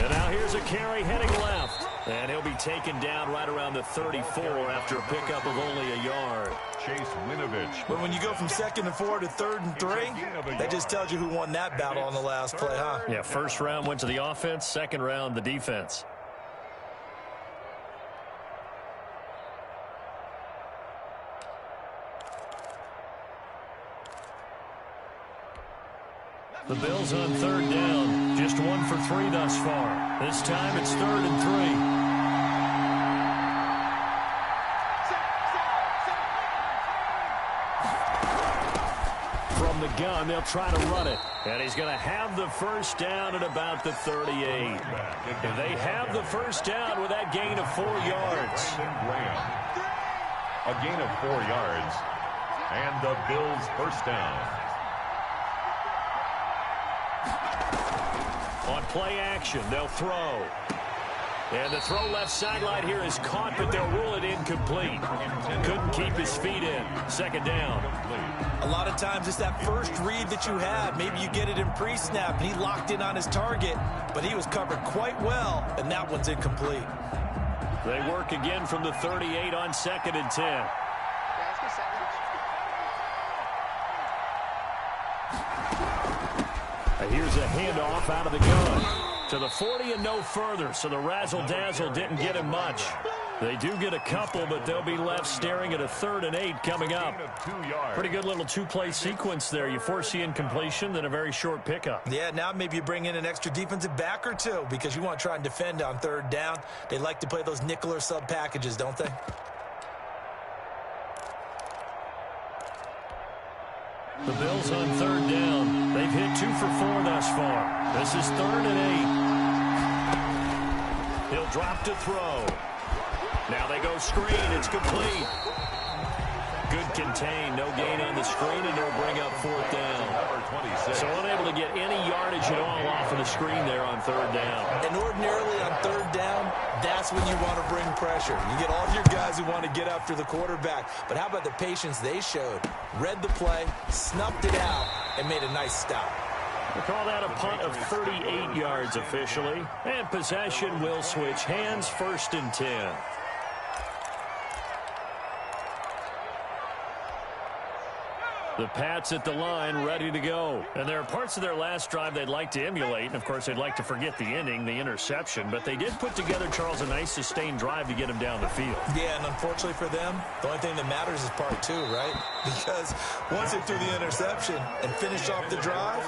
And now here's a carry heading left. And he'll be taken down right around the 34 after a pickup of only a yard. Chase Winovich. But when you go from 2nd and 4 to 3rd and 3, that just tells you who won that battle on the last play, huh? Yeah, first round went to the offense, second round the defense. The Bills on 3rd down. Just 1 for 3 thus far. This time it's 3rd and 3. From the gun, they'll try to run it. And he's going to have the first down at about the 38. And they have the first down with that gain of 4 yards. A gain of 4 yards. And the Bills first down. On play action, they'll throw. And the throw left sideline here is caught, but they'll rule it incomplete. Couldn't keep his feet in. 2nd down. A lot of times it's that first read that you had. Maybe you get it in pre-snap, and he locked in on his target, but he was covered quite well, and that one's incomplete. They work again from the 38 on 2nd and 10. Here's a handoff out of the gun to the 40 and no further, so the razzle-dazzle didn't get him much. They do get a couple, but they'll be left staring at a 3rd and 8 coming up. Pretty good little 2-play sequence there. You force the incompletion, then a very short pickup. Yeah, now maybe you bring in an extra defensive back or 2 because you want to try and defend on 3rd down. They like to play those nickel or sub packages, don't they? The Bills on 3rd down. They've hit 2 for 4 thus far. This is 3rd and 8. He'll drop to throw. Now they go screen. It's complete. Good contain. No gain on the screen, and they'll bring up 4th down. So unable to get any yardage at all off of the screen there on 3rd down. And ordinarily on 3rd down, that's when you want to bring pressure. You get all your guys who want to get after the quarterback. But how about the patience they showed? Read the play, snuffed it out, and made a nice stop. We'll call that a punt of 38 yards officially. And possession will switch hands, 1st and 10. The Pats at the line, ready to go. And there are parts of their last drive they'd like to emulate. And, of course, they'd like to forget the ending, the interception. But they did put together, Charles, a nice sustained drive to get him down the field. Yeah, and unfortunately for them, the only thing that matters is part 2, right? Because once they threw the interception and finished off the drive,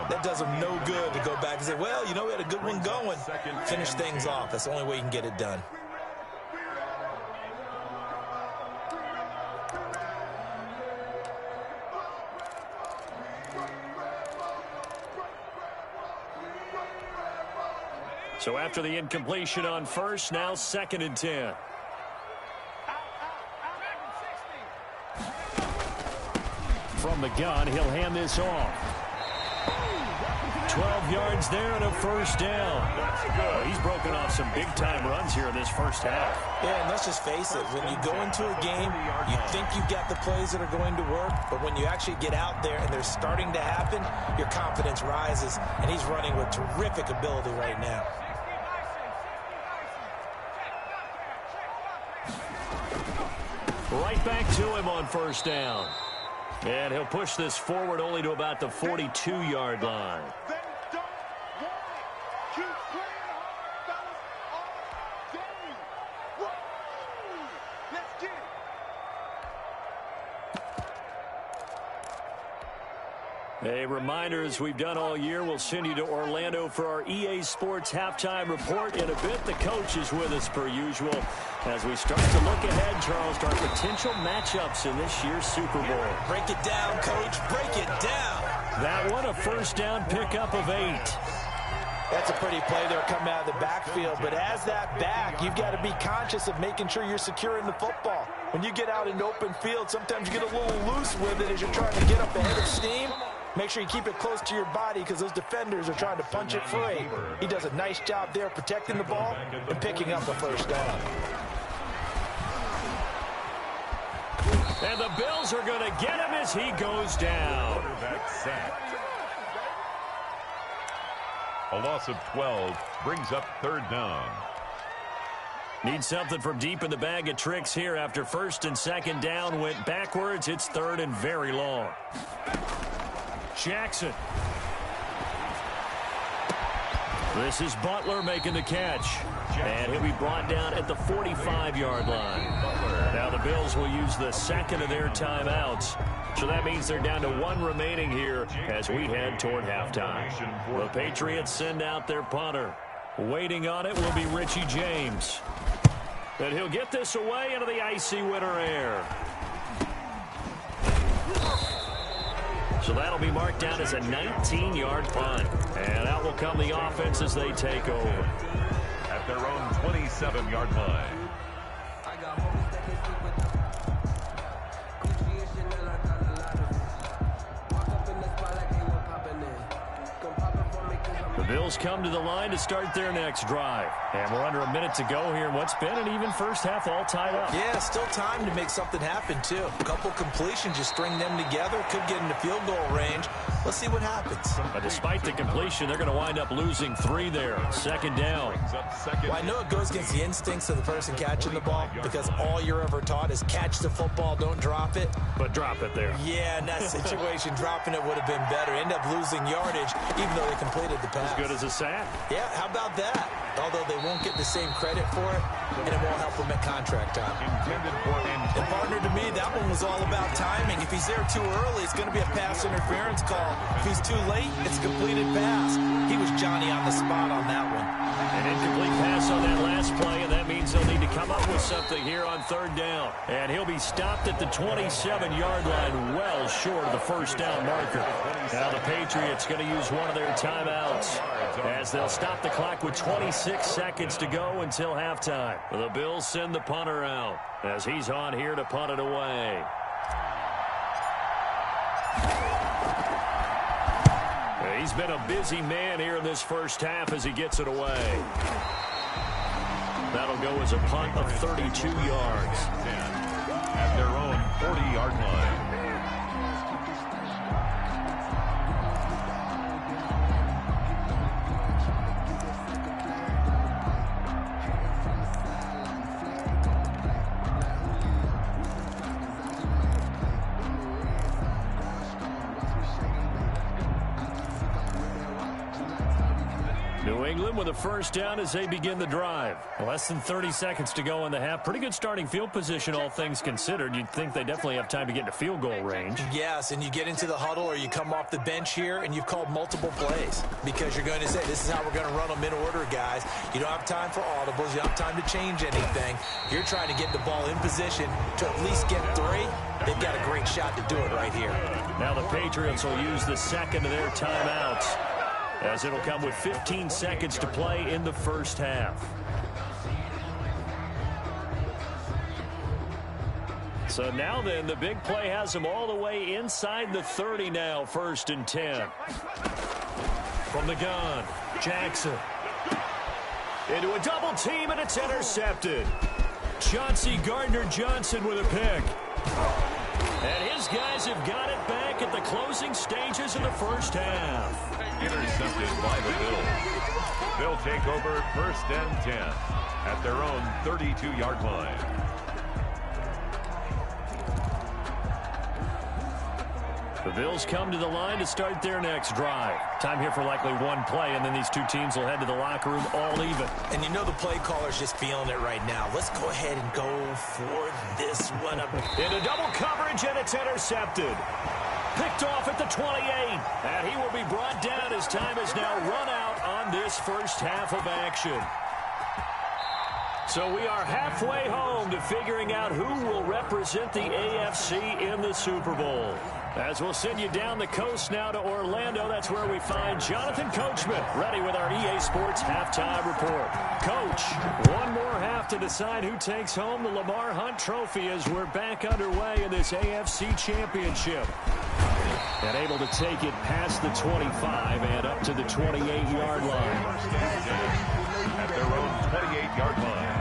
that does them no good to go back and say, well, you know, we had a good one going. Finish things off. That's the only way you can get it done. So after the incompletion on 1st, now 2nd and 10. From the gun, he'll hand this off. 12 yards there and a 1st down. He's broken off some big-time runs here in this first half. Yeah, and let's just face it. When you go into a game, you think you've got the plays that are going to work, but when you actually get out there and they're starting to happen, your confidence rises, and he's running with terrific ability right now. Right back to him on 1st down. And he'll push this forward only to about the 42-yard line. They don't want it. Keep playing hard, fellas, all day. Woo! Let's get it. A reminder, as we've done all year, we'll send you to Orlando for our EA Sports halftime report. In a bit, the coach is with us per usual as we start to look ahead, Charles, to our potential matchups in this year's Super Bowl. Break it down, Coach. Break it down. That one, a first down pickup of 8. That's a pretty play there coming out of the backfield. But as that back, you've got to be conscious of making sure you're securing the football. When you get out in open field, sometimes you get a little loose with it as you're trying to get up ahead of steam. Make sure you keep it close to your body because those defenders are trying to punch it free. He does a nice job there protecting the ball and picking up a first down. And the Bills are going to get him as he goes down. A loss of 12 brings up third down. Need something from deep in the bag of tricks here after first and second down went backwards. It's third and very long. Jackson. This is Butler making the catch. And he'll be brought down at the 45-yard line. Now the Bills will use the second of their timeouts. So that means they're down to 1 remaining here as we head toward halftime. The Patriots send out their punter. Waiting on it will be Richie James. And he'll get this away into the icy winter air. So that'll be marked down as a 19-yard punt. And out will come the offense as they take over. At their own 27-yard line. The Bills come to the line to start their next drive. And we're under a minute to go here in what's been an even first half, all tied up. Yeah, still time to make something happen, too. A couple completions, just string them together. Could get into field goal range. Let's see what happens. But despite the completion, they're going to wind up losing 3 there. Second down. Well, I know it goes against the instincts of the person catching the ball because all you're ever taught is catch the football, don't drop it. But drop it there. Yeah, in that situation, dropping it would have been better. End up losing yardage, even though they completed the pass. As good as a sack. Yeah, how about that? Although they won't get the same credit for it, and it won't help them at contract time. And partner, to me, that one was all about timing. If he's there too early, it's going to be a pass interference call. If he's too late, it's a completed pass. He was Johnny on the spot on that one. An incomplete pass on that last play, and that means they'll need to come up with something here on third down. And he'll be stopped at the 27-yard line, well short of the first down marker. Now the Patriots going to use one of their timeouts as they'll stop the clock with 26 seconds to go until halftime. The Bills send the punter out as he's on here to punt it away. He's been a busy man here in this first half as he gets it away. That'll go as a punt of 32 yards. At their own 40-yard line. New England with a first down as they begin the drive. Less than 30 seconds to go in the half. Pretty good starting field position, all things considered. You'd think they definitely have time to get into field goal range. Yes, and you get into the huddle or you come off the bench here and you've called multiple plays because you're going to say, this is how we're going to run them in order, guys. You don't have time for audibles. You don't have time to change anything. You're trying to get the ball in position to at least get 3. They've got a great shot to do it right here. Now the Patriots will use the second of their timeouts, as it'll come with 15 seconds to play in the first half. So now then, the big play has them all the way inside the 30 now, 1st and 10. From the gun, Jackson. Into a double team, and it's intercepted. Chauncey Gardner-Johnson with a pick. And his guys have got it back at the closing stages of the first half. Intercepted by the Bills. They'll take over 1st and 10 at their own 32-yard line. The Bills come to the line to start their next drive. Time here for likely one play, and then these two teams will head to the locker room all even. And you know the play caller's just feeling it right now. Let's go ahead and go for this one. Into double coverage, and it's intercepted. Picked off at the 28, and he will be brought down as time is now run out on this first half of action. So we are halfway home to figuring out who will represent the AFC in the Super Bowl. As we'll send you down the coast now to Orlando, that's where we find Jonathan Coachman, ready with our EA Sports halftime report. Coach, one more half to decide who takes home the Lamar Hunt Trophy as we're back underway in this AFC Championship. And able to take it past the 25 and up to the 28-yard line. At their own 28-yard line.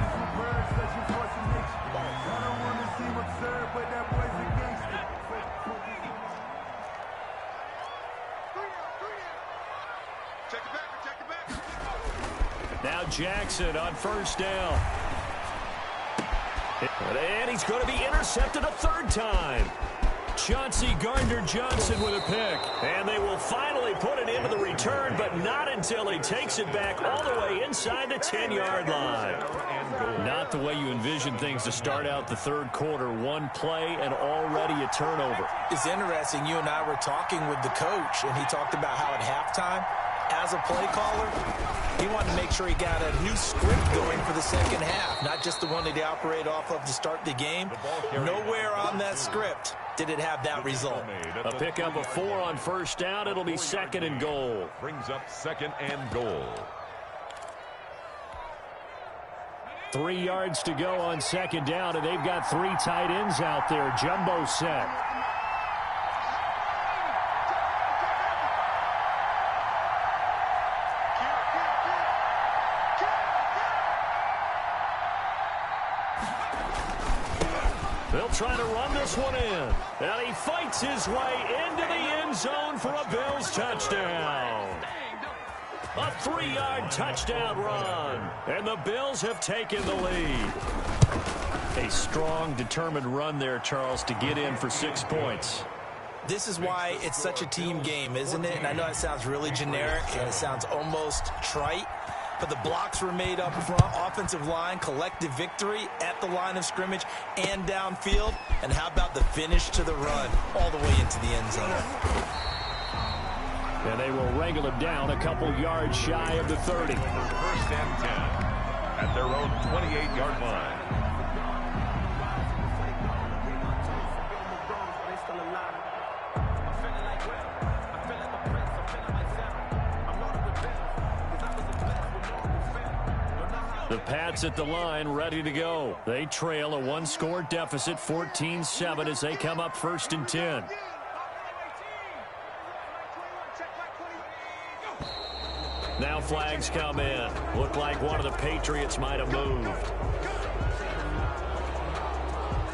Now Jackson on first down. And he's going to be intercepted a third time. Chauncey Gardner-Johnson with a pick. And they will finally put it into the return, but not until he takes it back all the way inside the 10-yard line. Not the way you envision things to start out the third quarter. One play and already a turnover. It's interesting. You and I were talking with the coach, and he talked about how at halftime, as a play caller, he wanted to make sure he got a new script going for the second half, not just the one that he operated off of to start the game. Nowhere on that script did it have that result. A pickup of 4 on first down. It'll be second and goal. Brings up second and goal. 3 yards to go on second down, and they've got 3 tight ends out there. Jumbo set. They'll try to run this one in. And he fights his way into the end zone for a Bills touchdown. A 3-yard touchdown run. And the Bills have taken the lead. A strong, determined run there, Charles, to get in for 6 points. This is why it's such a team game, isn't it? And I know it sounds really generic and it sounds almost trite, but the blocks were made up front, offensive line, collective victory at the line of scrimmage and downfield. And how about the finish to the run all the way into the end zone? And they will wrangle it down a couple yards shy of the 30. First and 10 at their own 28-yard line. The Pats at the line, ready to go. They trail a 1-score deficit, 14-7, as they come up first and 10. Now flags come in. Look like one of the Patriots might have moved.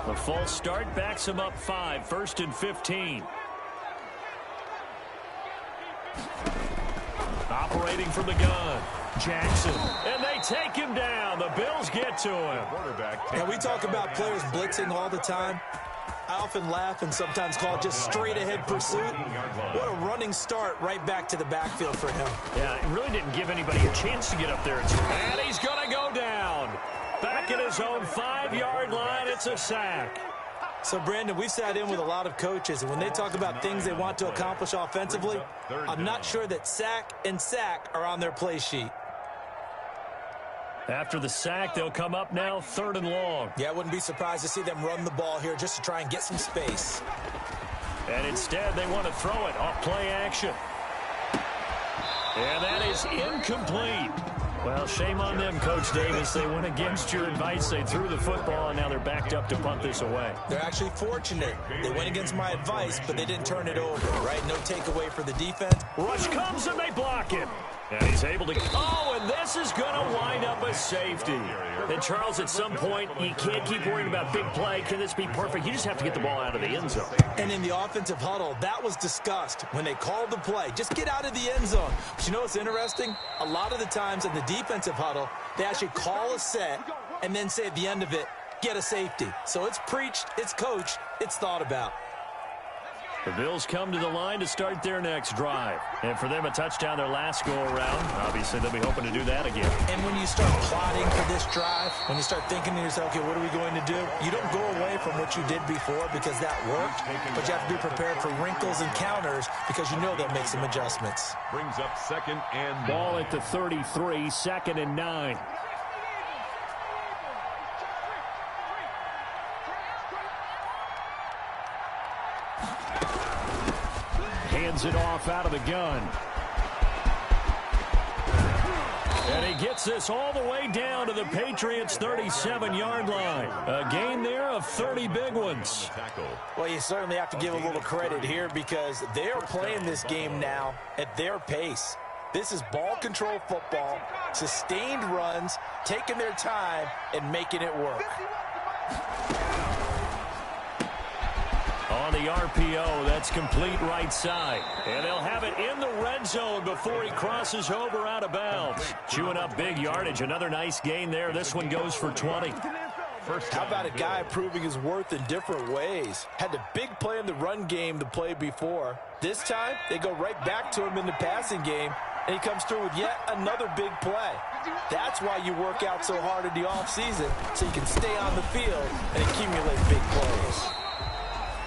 The false start backs him up 5, first and 15. Operating from the gun. Jackson, and they take him down. The Bills get to him. And we talk about players blitzing all the time. I often laugh and sometimes call it just straight-ahead pursuit. What a running start right back to the backfield for him. Yeah, it really didn't give anybody a chance to get up there. And he's going to go down. Back at his own 5-yard line, it's a sack. So, Brandon, we've sat in with a lot of coaches, and when they talk about things they want to accomplish offensively, I'm not sure that sack and sack are on their play sheet. After the sack, they'll come up now, 3rd and long. Yeah, I wouldn't be surprised to see them run the ball here just to try and get some space. And instead, they want to throw it off play action. And that is incomplete. Well, shame on them, Coach Davis. They went against your advice. They threw the football, and now they're backed up to punt this away. They're actually fortunate. They went against my advice, but they didn't turn it over, right? No takeaway for the defense. Rush comes, and they block it. And he's able to... Oh, and this is going to wind up a safety. And, Charles, at some point, you can't keep worrying about big play. Can this be perfect? You just have to get the ball out of the end zone. And in the offensive huddle, that was discussed when they called the play. Just get out of the end zone. But you know what's interesting? A lot of the times in the defensive huddle, they actually call a set and then say at the end of it, get a safety. So it's preached, it's coached, it's thought about. The Bills come to the line to start their next drive. And for them, a touchdown their last go-around. Obviously, they'll be hoping to do that again. And when you start plotting for this drive, when you start thinking to yourself, okay, what are we going to do? You don't go away from what you did before because that worked, but you have to be prepared for wrinkles and counters because you know they'll make some adjustments. Brings up 2nd and ball at the 33, 2nd and 9. Hands it off out of the gun. And he gets this all the way down to the Patriots' 37-yard line. A gain there of 30 big ones. Well, you certainly have to give a little credit here because they are playing this game now at their pace. This is ball control football, sustained runs, taking their time, and making it work. On the RPO, that's complete right side. And they'll have it in the red zone before he crosses over out of bounds. Chewing up big yardage. Another nice gain there. This one goes for 20. How about a guy proving his worth in different ways? Had the big play in the run game to play before. This time, they go right back to him in the passing game, and he comes through with yet another big play. That's why you work out so hard in the offseason, so you can stay on the field and accumulate big plays.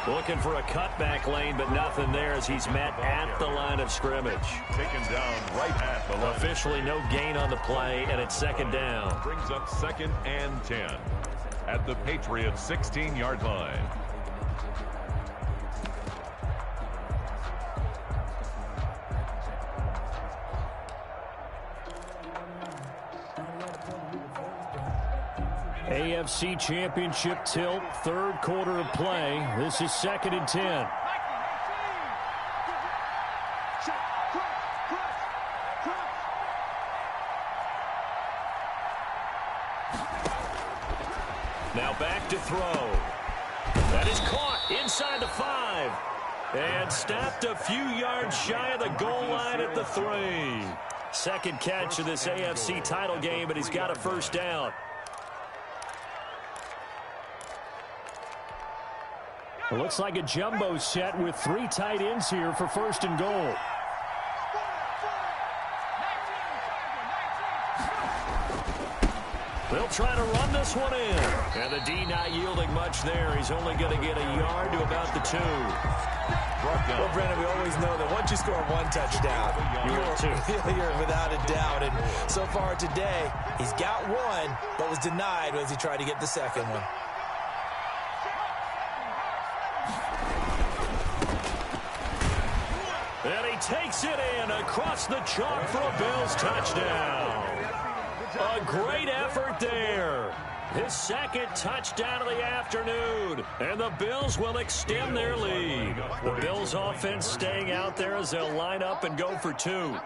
Looking for a cutback lane, but nothing there as he's met at the line of scrimmage. Taken down right at the line. Officially no gain on the play, and it's 2nd down. Brings up 2nd and 10 at the Patriots' 16-yard line. AFC Championship tilt, 3rd quarter of play. This is 2nd and 10. Now back to throw. That is caught inside the 5. And stopped a few yards shy of the goal line at the 3. Second catch of this AFC title game, but he's got a first down. It looks like a jumbo set with 3 tight ends here for 1st and goal. They'll try to run this one in. And the D not yielding much there. He's only going to get a yard to about the 2. Well, Brandon, we always know that once you score 1 touchdown, you're without a doubt. And so far today, he's got 1, but was denied as he tried to get the 2nd one. And he takes it in across the chalk for a Bills touchdown. A great effort there. His 2nd touchdown of the afternoon. And the Bills will extend their lead. The Bills offense staying out there as they'll line up and go for 2.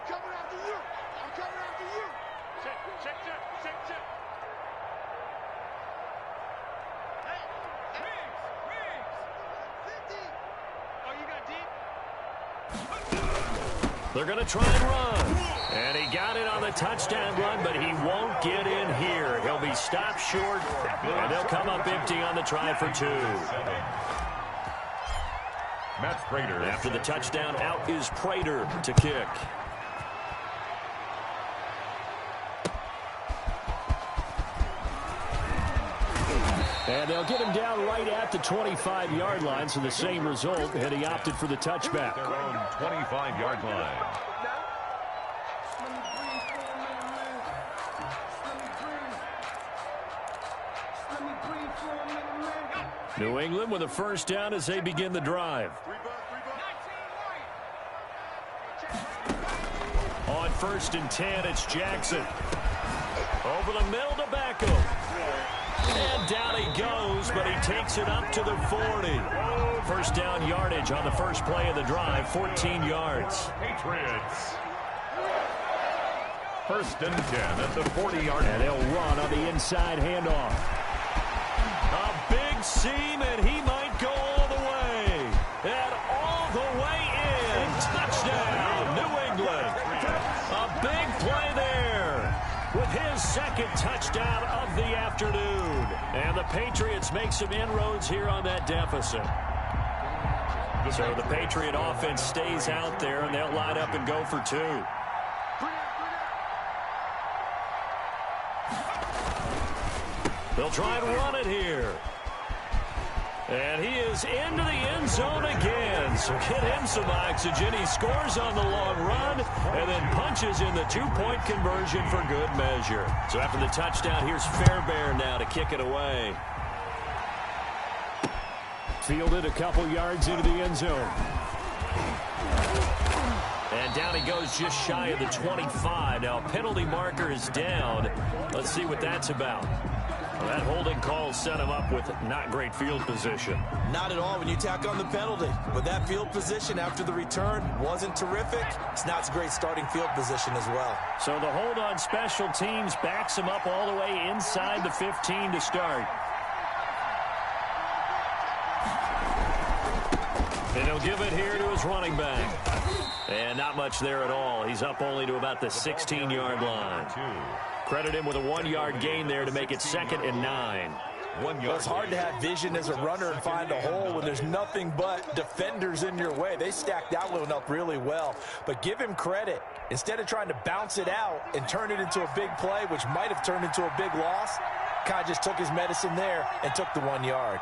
They're going to try and run. And he got it on the touchdown run, but he won't get in here. He'll be stopped short, and they'll come up empty on the try for 2. Matt Prater. After the touchdown, out is Prater to kick. And they'll get him down right at the 25-yard line, so the same result, and he opted for the touchback. Their own 25-yard line. New England with a first down as they begin the drive. On 1st and 10, it's Jackson. Over the middle to Beckham. And down he goes, but he takes it up to the 40. First down yardage on the first play of the drive, 14 yards. Patriots. 1st and 10 at the 40-yard line. And they'll run on the inside handoff. A big seam, and he might go all the way. And all the way in. Touchdown, New England. A big play there with his 2nd touchdown of the afternoon. And the Patriots make some inroads here on that deficit. So the Patriot offense stays out there, and they'll line up and go for 2. They'll try and run it here. And he is into the end zone again. So get him some oxygen. He scores on the long run and then punches in the 2-point conversion for good measure. So after the touchdown, here's Fairbairn now to kick it away. Fielded a couple yards into the end zone. And down he goes just shy of the 25. Now penalty marker is down. Let's see what that's about. Well, that holding call set him up with not great field position. Not at all when you tack on the penalty. But that field position after the return wasn't terrific. It's not a great starting field position as well. So the hold on special teams backs him up all the way inside the 15 to start. And he'll give it here to his running back. And not much there at all. He's up only to about the 16-yard line. Credit him with a 1-yard gain there to make it 2nd and 9. Well, it's hard to have vision as a runner and find a hole when there's nothing but defenders in your way. They stacked that one up really well. But give him credit. Instead of trying to bounce it out and turn it into a big play, which might have turned into a big loss, kind of just took his medicine there and took the 1 yard.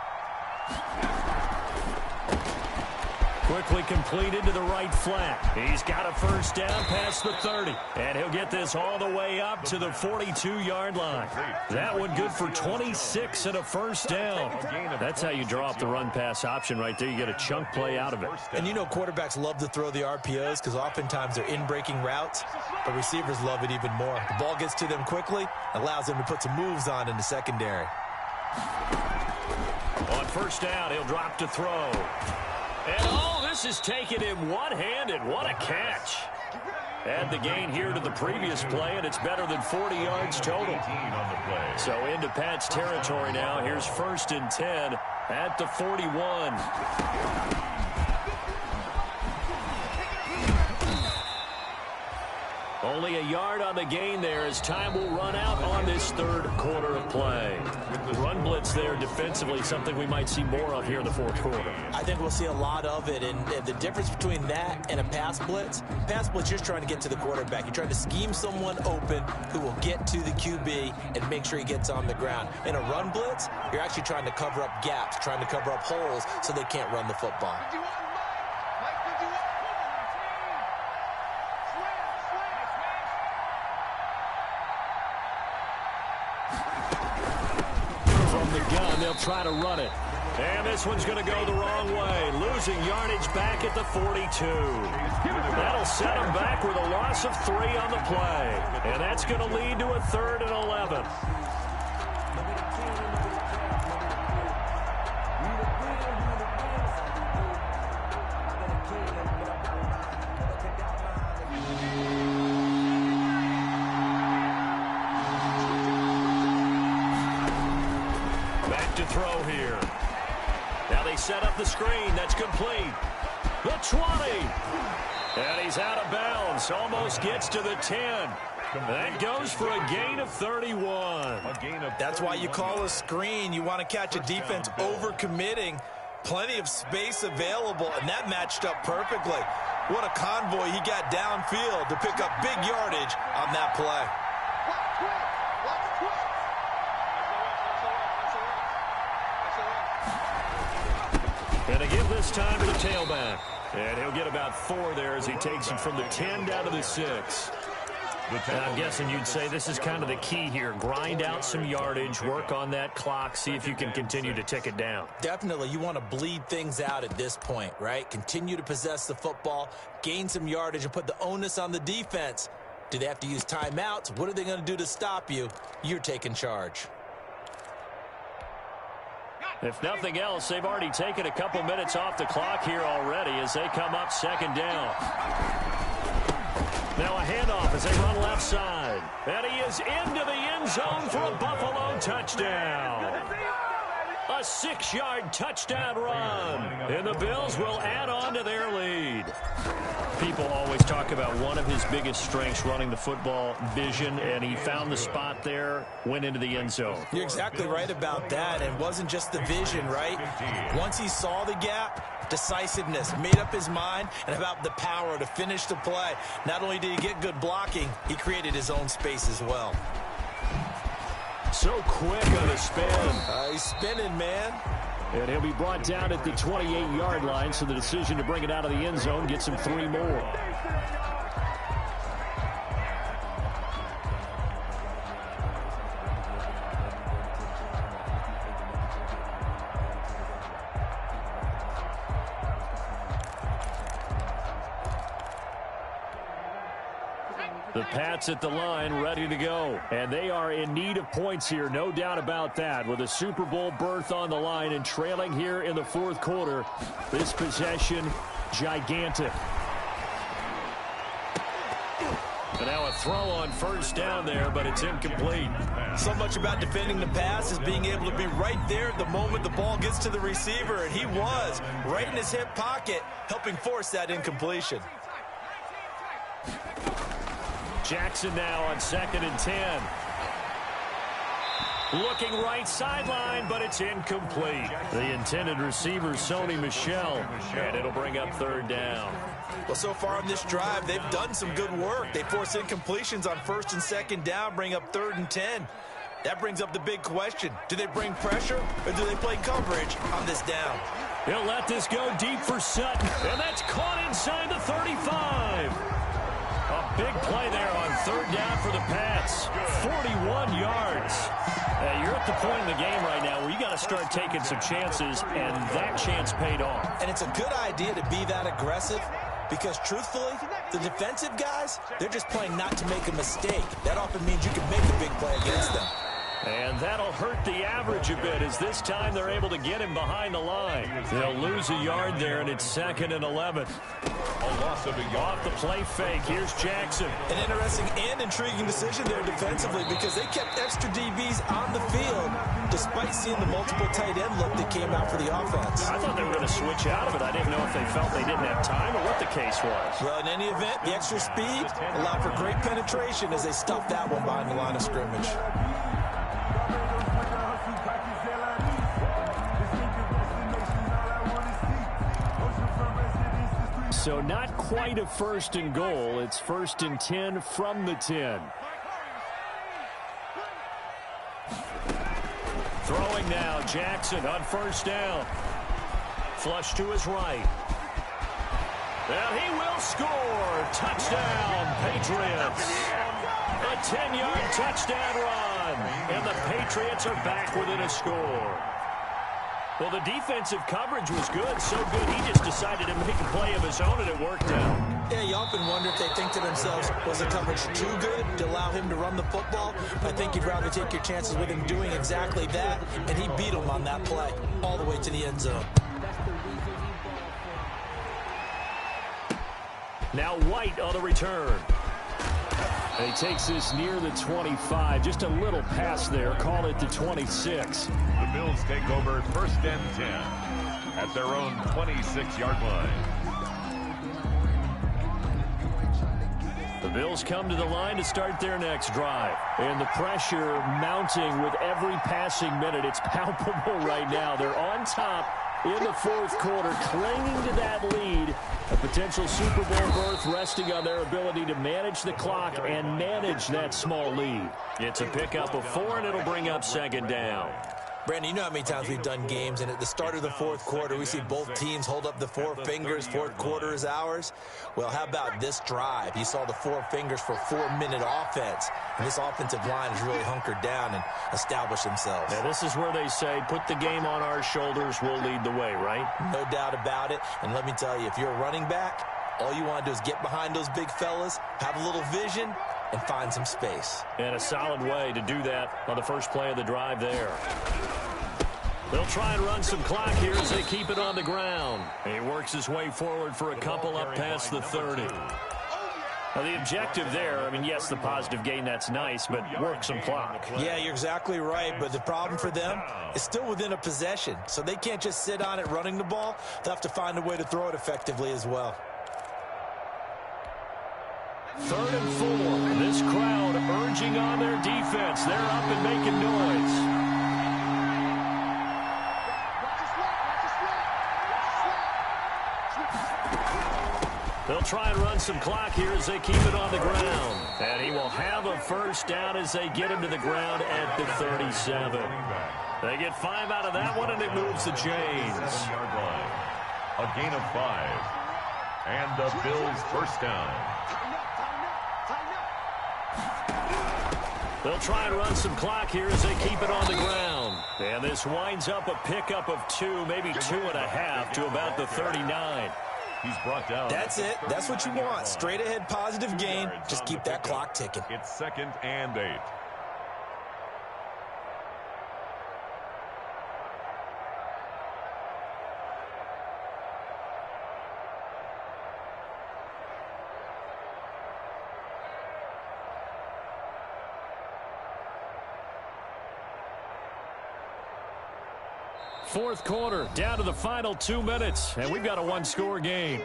Quickly completed to the right flat. He's got a first down past the 30. And he'll get this all the way up to the 42-yard line. That one good for 26 and a first down. That's how you draw up the run-pass option right there. You get a chunk play out of it. And you know quarterbacks love to throw the RPOs because oftentimes they're in-breaking routes. But receivers love it even more. The ball gets to them quickly, allows them to put some moves on in the secondary. On first down, he'll drop to throw. And this is taking him one-handed. What a catch. Add the gain here to the previous play, and it's better than 40 yards total. So into Pat's territory now. Here's 1st and 10 at the 41. Only a yard on the gain there as time will run out on this 3rd quarter of play. Run blitz there defensively, something we might see more of here in the 4th quarter. I think we'll see a lot of it, and the difference between that and a pass blitz, you're just trying to get to the quarterback. You're trying to scheme someone open who will get to the QB and make sure he gets on the ground. In a run blitz, you're actually trying to cover up gaps, trying to cover up holes so they can't run the football. They'll try to run it. And this one's going to go the wrong way. Losing yardage back at the 42. That'll set them back with a loss of 3 on the play. And that's going to lead to a 3rd and 11. Throw here. Now they set up the screen. That's complete. The 20. And he's out of bounds. Almost gets to the 10. That goes for a gain of 31. That's why you call a screen. You want to catch a defense overcommitting. Plenty of space available, and that matched up perfectly. What a convoy he got downfield to pick up big yardage on that play. And to give this time to the tailback. And he'll get about 4 there as he takes it from the 10 down to the 6. And I'm guessing you'd say this is kind of the key here. Grind out some yardage, work on that clock, see if you can continue to tick it down. Definitely. You want to bleed things out at this point, right? Continue to possess the football, gain some yardage, and put the onus on the defense. Do they have to use timeouts? What are they going to do to stop you? You're taking charge. If nothing else, they've already taken a couple minutes off the clock here already as they come up 2nd down. Now a handoff as they run left side. And he is into the end zone for a Buffalo touchdown. A A 6-yard touchdown run. And the Bills will add on to their lead. People always talk about one of his biggest strengths running the football, vision, and he found the spot there, went into the end zone. You're exactly right about that. And it wasn't just the vision, right? Once he saw the gap, decisiveness, made up his mind, and about the power to finish the play. Not only did he get good blocking, he created his own space as well. So quick on the spin. He's spinning, man. And he'll be brought down at the 28-yard line, so the decision to bring it out of the end zone gets him 3 more. The Pats at the line, ready to go. And they are in need of points here, no doubt about that. With a Super Bowl berth on the line and trailing here in the fourth quarter, this possession, gigantic. And now a throw on first down there, but it's incomplete. So much about defending the pass is being able to be right there at the moment the ball gets to the receiver, and he was right in his hip pocket, helping force that incompletion. Jackson now on 2nd and 10. Looking right sideline, but it's incomplete. The intended receiver, Sony Michel, and it'll bring up 3rd down. Well, so far on this drive, they've done some good work. They force incompletions on 1st and 2nd down, bring up 3rd and 10. That brings up the big question. Do they bring pressure, or do they play coverage on this down? He'll let this go deep for Sutton, and that's caught inside the 35. A big play there on 3rd down for the Pats. 41 yards. You're at the point in the game right now where you got to start taking some chances, and that chance paid off. And it's a good idea to be that aggressive because, truthfully, the defensive guys, they're just playing not to make a mistake. That often means you can make a big play against them. And that'll hurt the average a bit as this time they're able to get him behind the line. They'll lose a yard there, and it's 2nd and 11. A loss of a yard. Off the play fake, here's Jackson. An interesting and intriguing decision there defensively because they kept extra DBs on the field despite seeing the multiple tight end look that came out for the offense. I thought they were going to switch out of it. I didn't know if they felt they didn't have time or what the case was. Well, in any event, the extra speed allowed for great penetration as they stuffed that one behind the line of scrimmage. So not quite a 1st and goal. It's 1st and 10 from the 10. Throwing now, Jackson on 1st down. Flush to his right. And he will score. Touchdown, Patriots. A 10-yard touchdown run. And the Patriots are back within a score. Well, the defensive coverage was good, so good he just decided to make a play of his own, and it worked out. Yeah, you often wonder if they think to themselves, was the coverage too good to allow him to run the football? I think you'd rather take your chances with him doing exactly that, and he beat him on that play all the way to the end zone. Now White on the return. And he takes this near the 25. Just a little pass there. Call it the 26. The Bills take over 1st and 10 at their own 26-yard line. The Bills come to the line to start their next drive. And the pressure mounting with every passing minute. It's palpable right now. They're on top in the fourth quarter, clinging to that lead. A potential Super Bowl berth resting on their ability to manage the clock and manage that small lead. It's a pickup of 4, and it'll bring up 2nd down. Brandon, you know how many times we've done games, and at the start of the fourth quarter, we see both teams hold up the 4 fingers, fourth quarter is ours. Well, how about this drive? You saw the 4 fingers for 4-minute offense, and this offensive line has really hunkered down and established themselves. Now, this is where they say, put the game on our shoulders, we'll lead the way, right? No doubt about it, and let me tell you, if you're a running back, all you want to do is get behind those big fellas, have a little vision, and find some space. And a solid way to do that on the first play of the drive there. They'll try and run some clock here as they keep it on the ground. He works his way forward for a couple up past the 30. Now, the objective there, I mean, yes, the positive gain, that's nice, but work some clock. Yeah, you're exactly right, but the problem for them is still within a possession, so they can't just sit on it running the ball. They'll have to find a way to throw it effectively as well. 3rd and 4. This crowd urging on their defense. They're up and making noise. They'll try and run some clock here as they keep it on the ground. And he will have a first down as they get him to the ground at the 37. They get 5 out of that one, and it moves the chains. A gain of 5. And the Bills first down. They'll try and run some clock here as they keep it on the ground. And this winds up a pickup of 2, maybe 2.5 to about the 39. He's brought down. That's it. That's what you want. Straight ahead positive gain. Just keep that clock ticking. It's 2nd and 8. Fourth quarter, down to the final 2 minutes, and we've got a one-score game.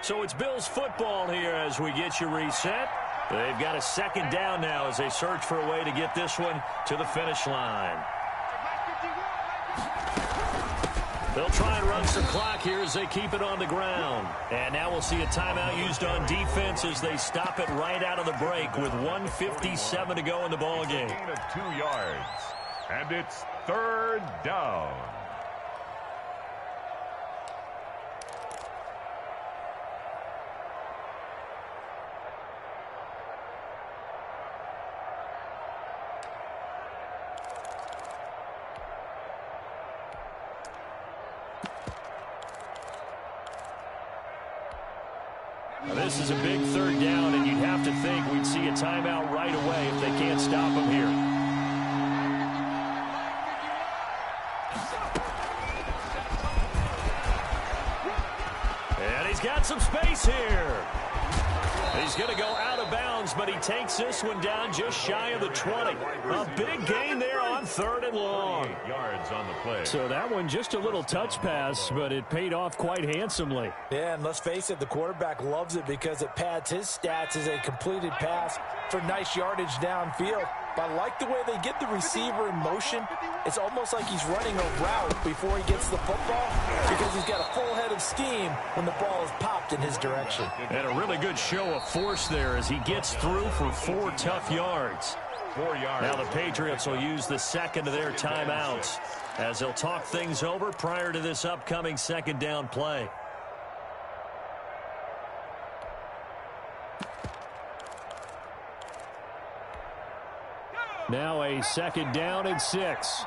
So it's Bills football here as we get you reset. They've got a 2nd down now as they search for a way to get this one to the finish line. They'll try and run some clock here as they keep it on the ground. And now we'll see a timeout used on defense as they stop it right out of the break with 1:57 to go in the ballgame. Gain of 2 yards. And it's 3rd down. This is a big 3rd down, and you'd have to think we'd see a timeout right away if they can't stop him here. And he's got some space here. He's going to go out of bounds, but he takes this one down just shy of the 20. A big gain there on 3rd and long. 8 yards on the play. So that one just a little touch pass, but it paid off quite handsomely. Yeah, and let's face it, the quarterback loves it because it pads his stats as a completed pass for nice yardage downfield. But I like the way they get the receiver in motion. It's almost like he's running a route before he gets the football because he's got a full head of steam when the ball is popped in his direction. And a really good show of force there as he gets through for 4 tough yards. 4 yards. Now the Patriots will use the 2nd of their timeouts as they'll talk things over prior to this upcoming 2nd down play. Now a 2nd down and 6.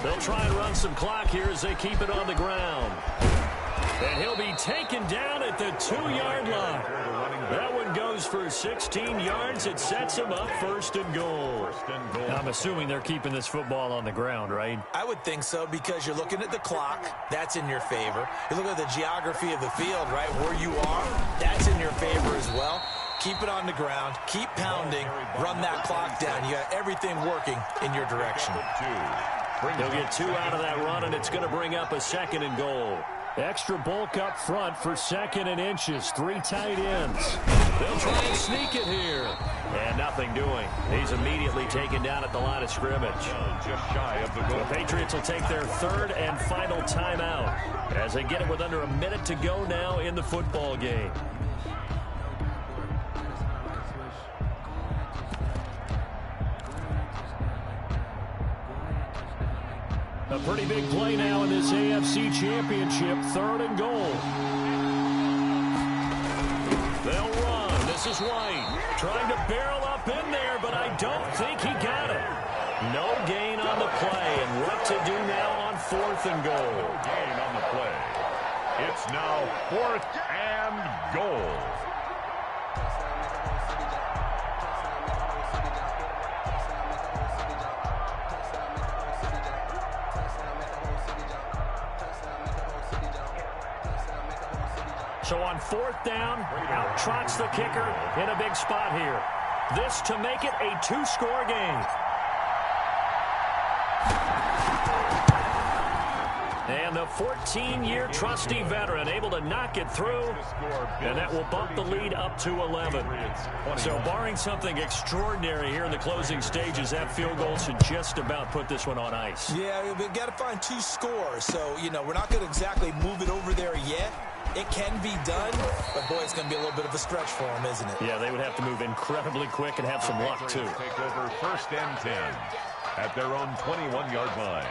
They'll try and run some clock here as they keep it on the ground. And he'll be taken down at the 2-yard line. That one goes for 16 yards. It sets him up 1st and goal. I'm assuming they're keeping this football on the ground, right? I would think so because you're looking at the clock. That's in your favor. You look at the geography of the field, right, where you are. That's in your favor as well. Keep it on the ground. Keep pounding. Run that clock down. You got everything working in your direction. They'll get 2 out of that run, and it's going to bring up a 2nd and goal. Extra bulk up front for 2nd and inches. 3 tight ends. They'll try and sneak it here. And nothing doing. He's immediately taken down at the line of scrimmage. Just shy of the goal. The Patriots will take their 3rd and final timeout as they get it with under a minute to go now in the football game. A pretty big play now in this AFC Championship, 3rd and goal. They'll run. This is White trying to barrel up in there, but I don't think he got it. No gain on the play, and what to do now on 4th and goal. Gain on the play. It's now 4th and goal. So on 4th down, out trots the kicker in a big spot here. This to make it a 2-score game. And the 14-year trusty veteran able to knock it through, and that will bump the lead up to 11. So barring something extraordinary here in the closing stages, that field goal should just about put this one on ice. Yeah, we've got to find 2 scores. So, we're not going to exactly move it over there yet. It can be done, but, boy, it's going to be a little bit of a stretch for them, isn't it? Yeah, they would have to move incredibly quick and have some luck, too. Take over 1st and 10 at their own 21-yard line.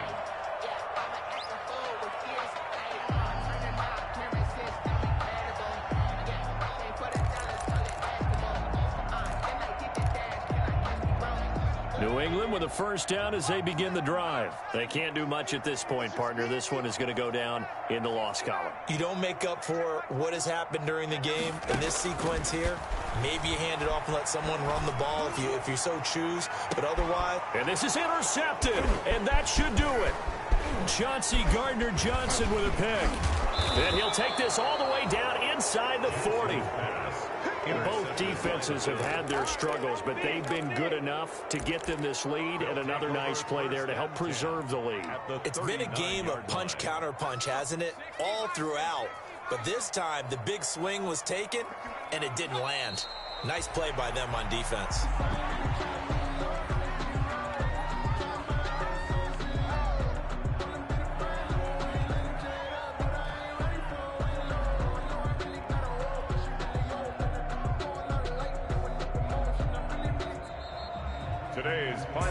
New England with a 1st down as they begin the drive. They can't do much at this point, partner. This one is going to go down in the loss column. You don't make up for what has happened during the game in this sequence here. Maybe you hand it off and let someone run the ball if you so choose, but otherwise. And this is intercepted, and that should do it. Chauncey Gardner-Johnson with a pick. And he'll take this all the way down inside the 40. Both defenses have had their struggles, but they've been good enough to get them this lead, and another nice play there to help preserve the lead. It's been a game of punch-counter-punch, hasn't it? All throughout. But this time, the big swing was taken, and it didn't land. Nice play by them on defense.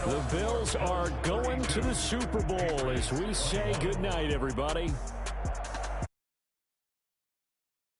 The Bills are going to the Super Bowl as we say goodnight, everybody.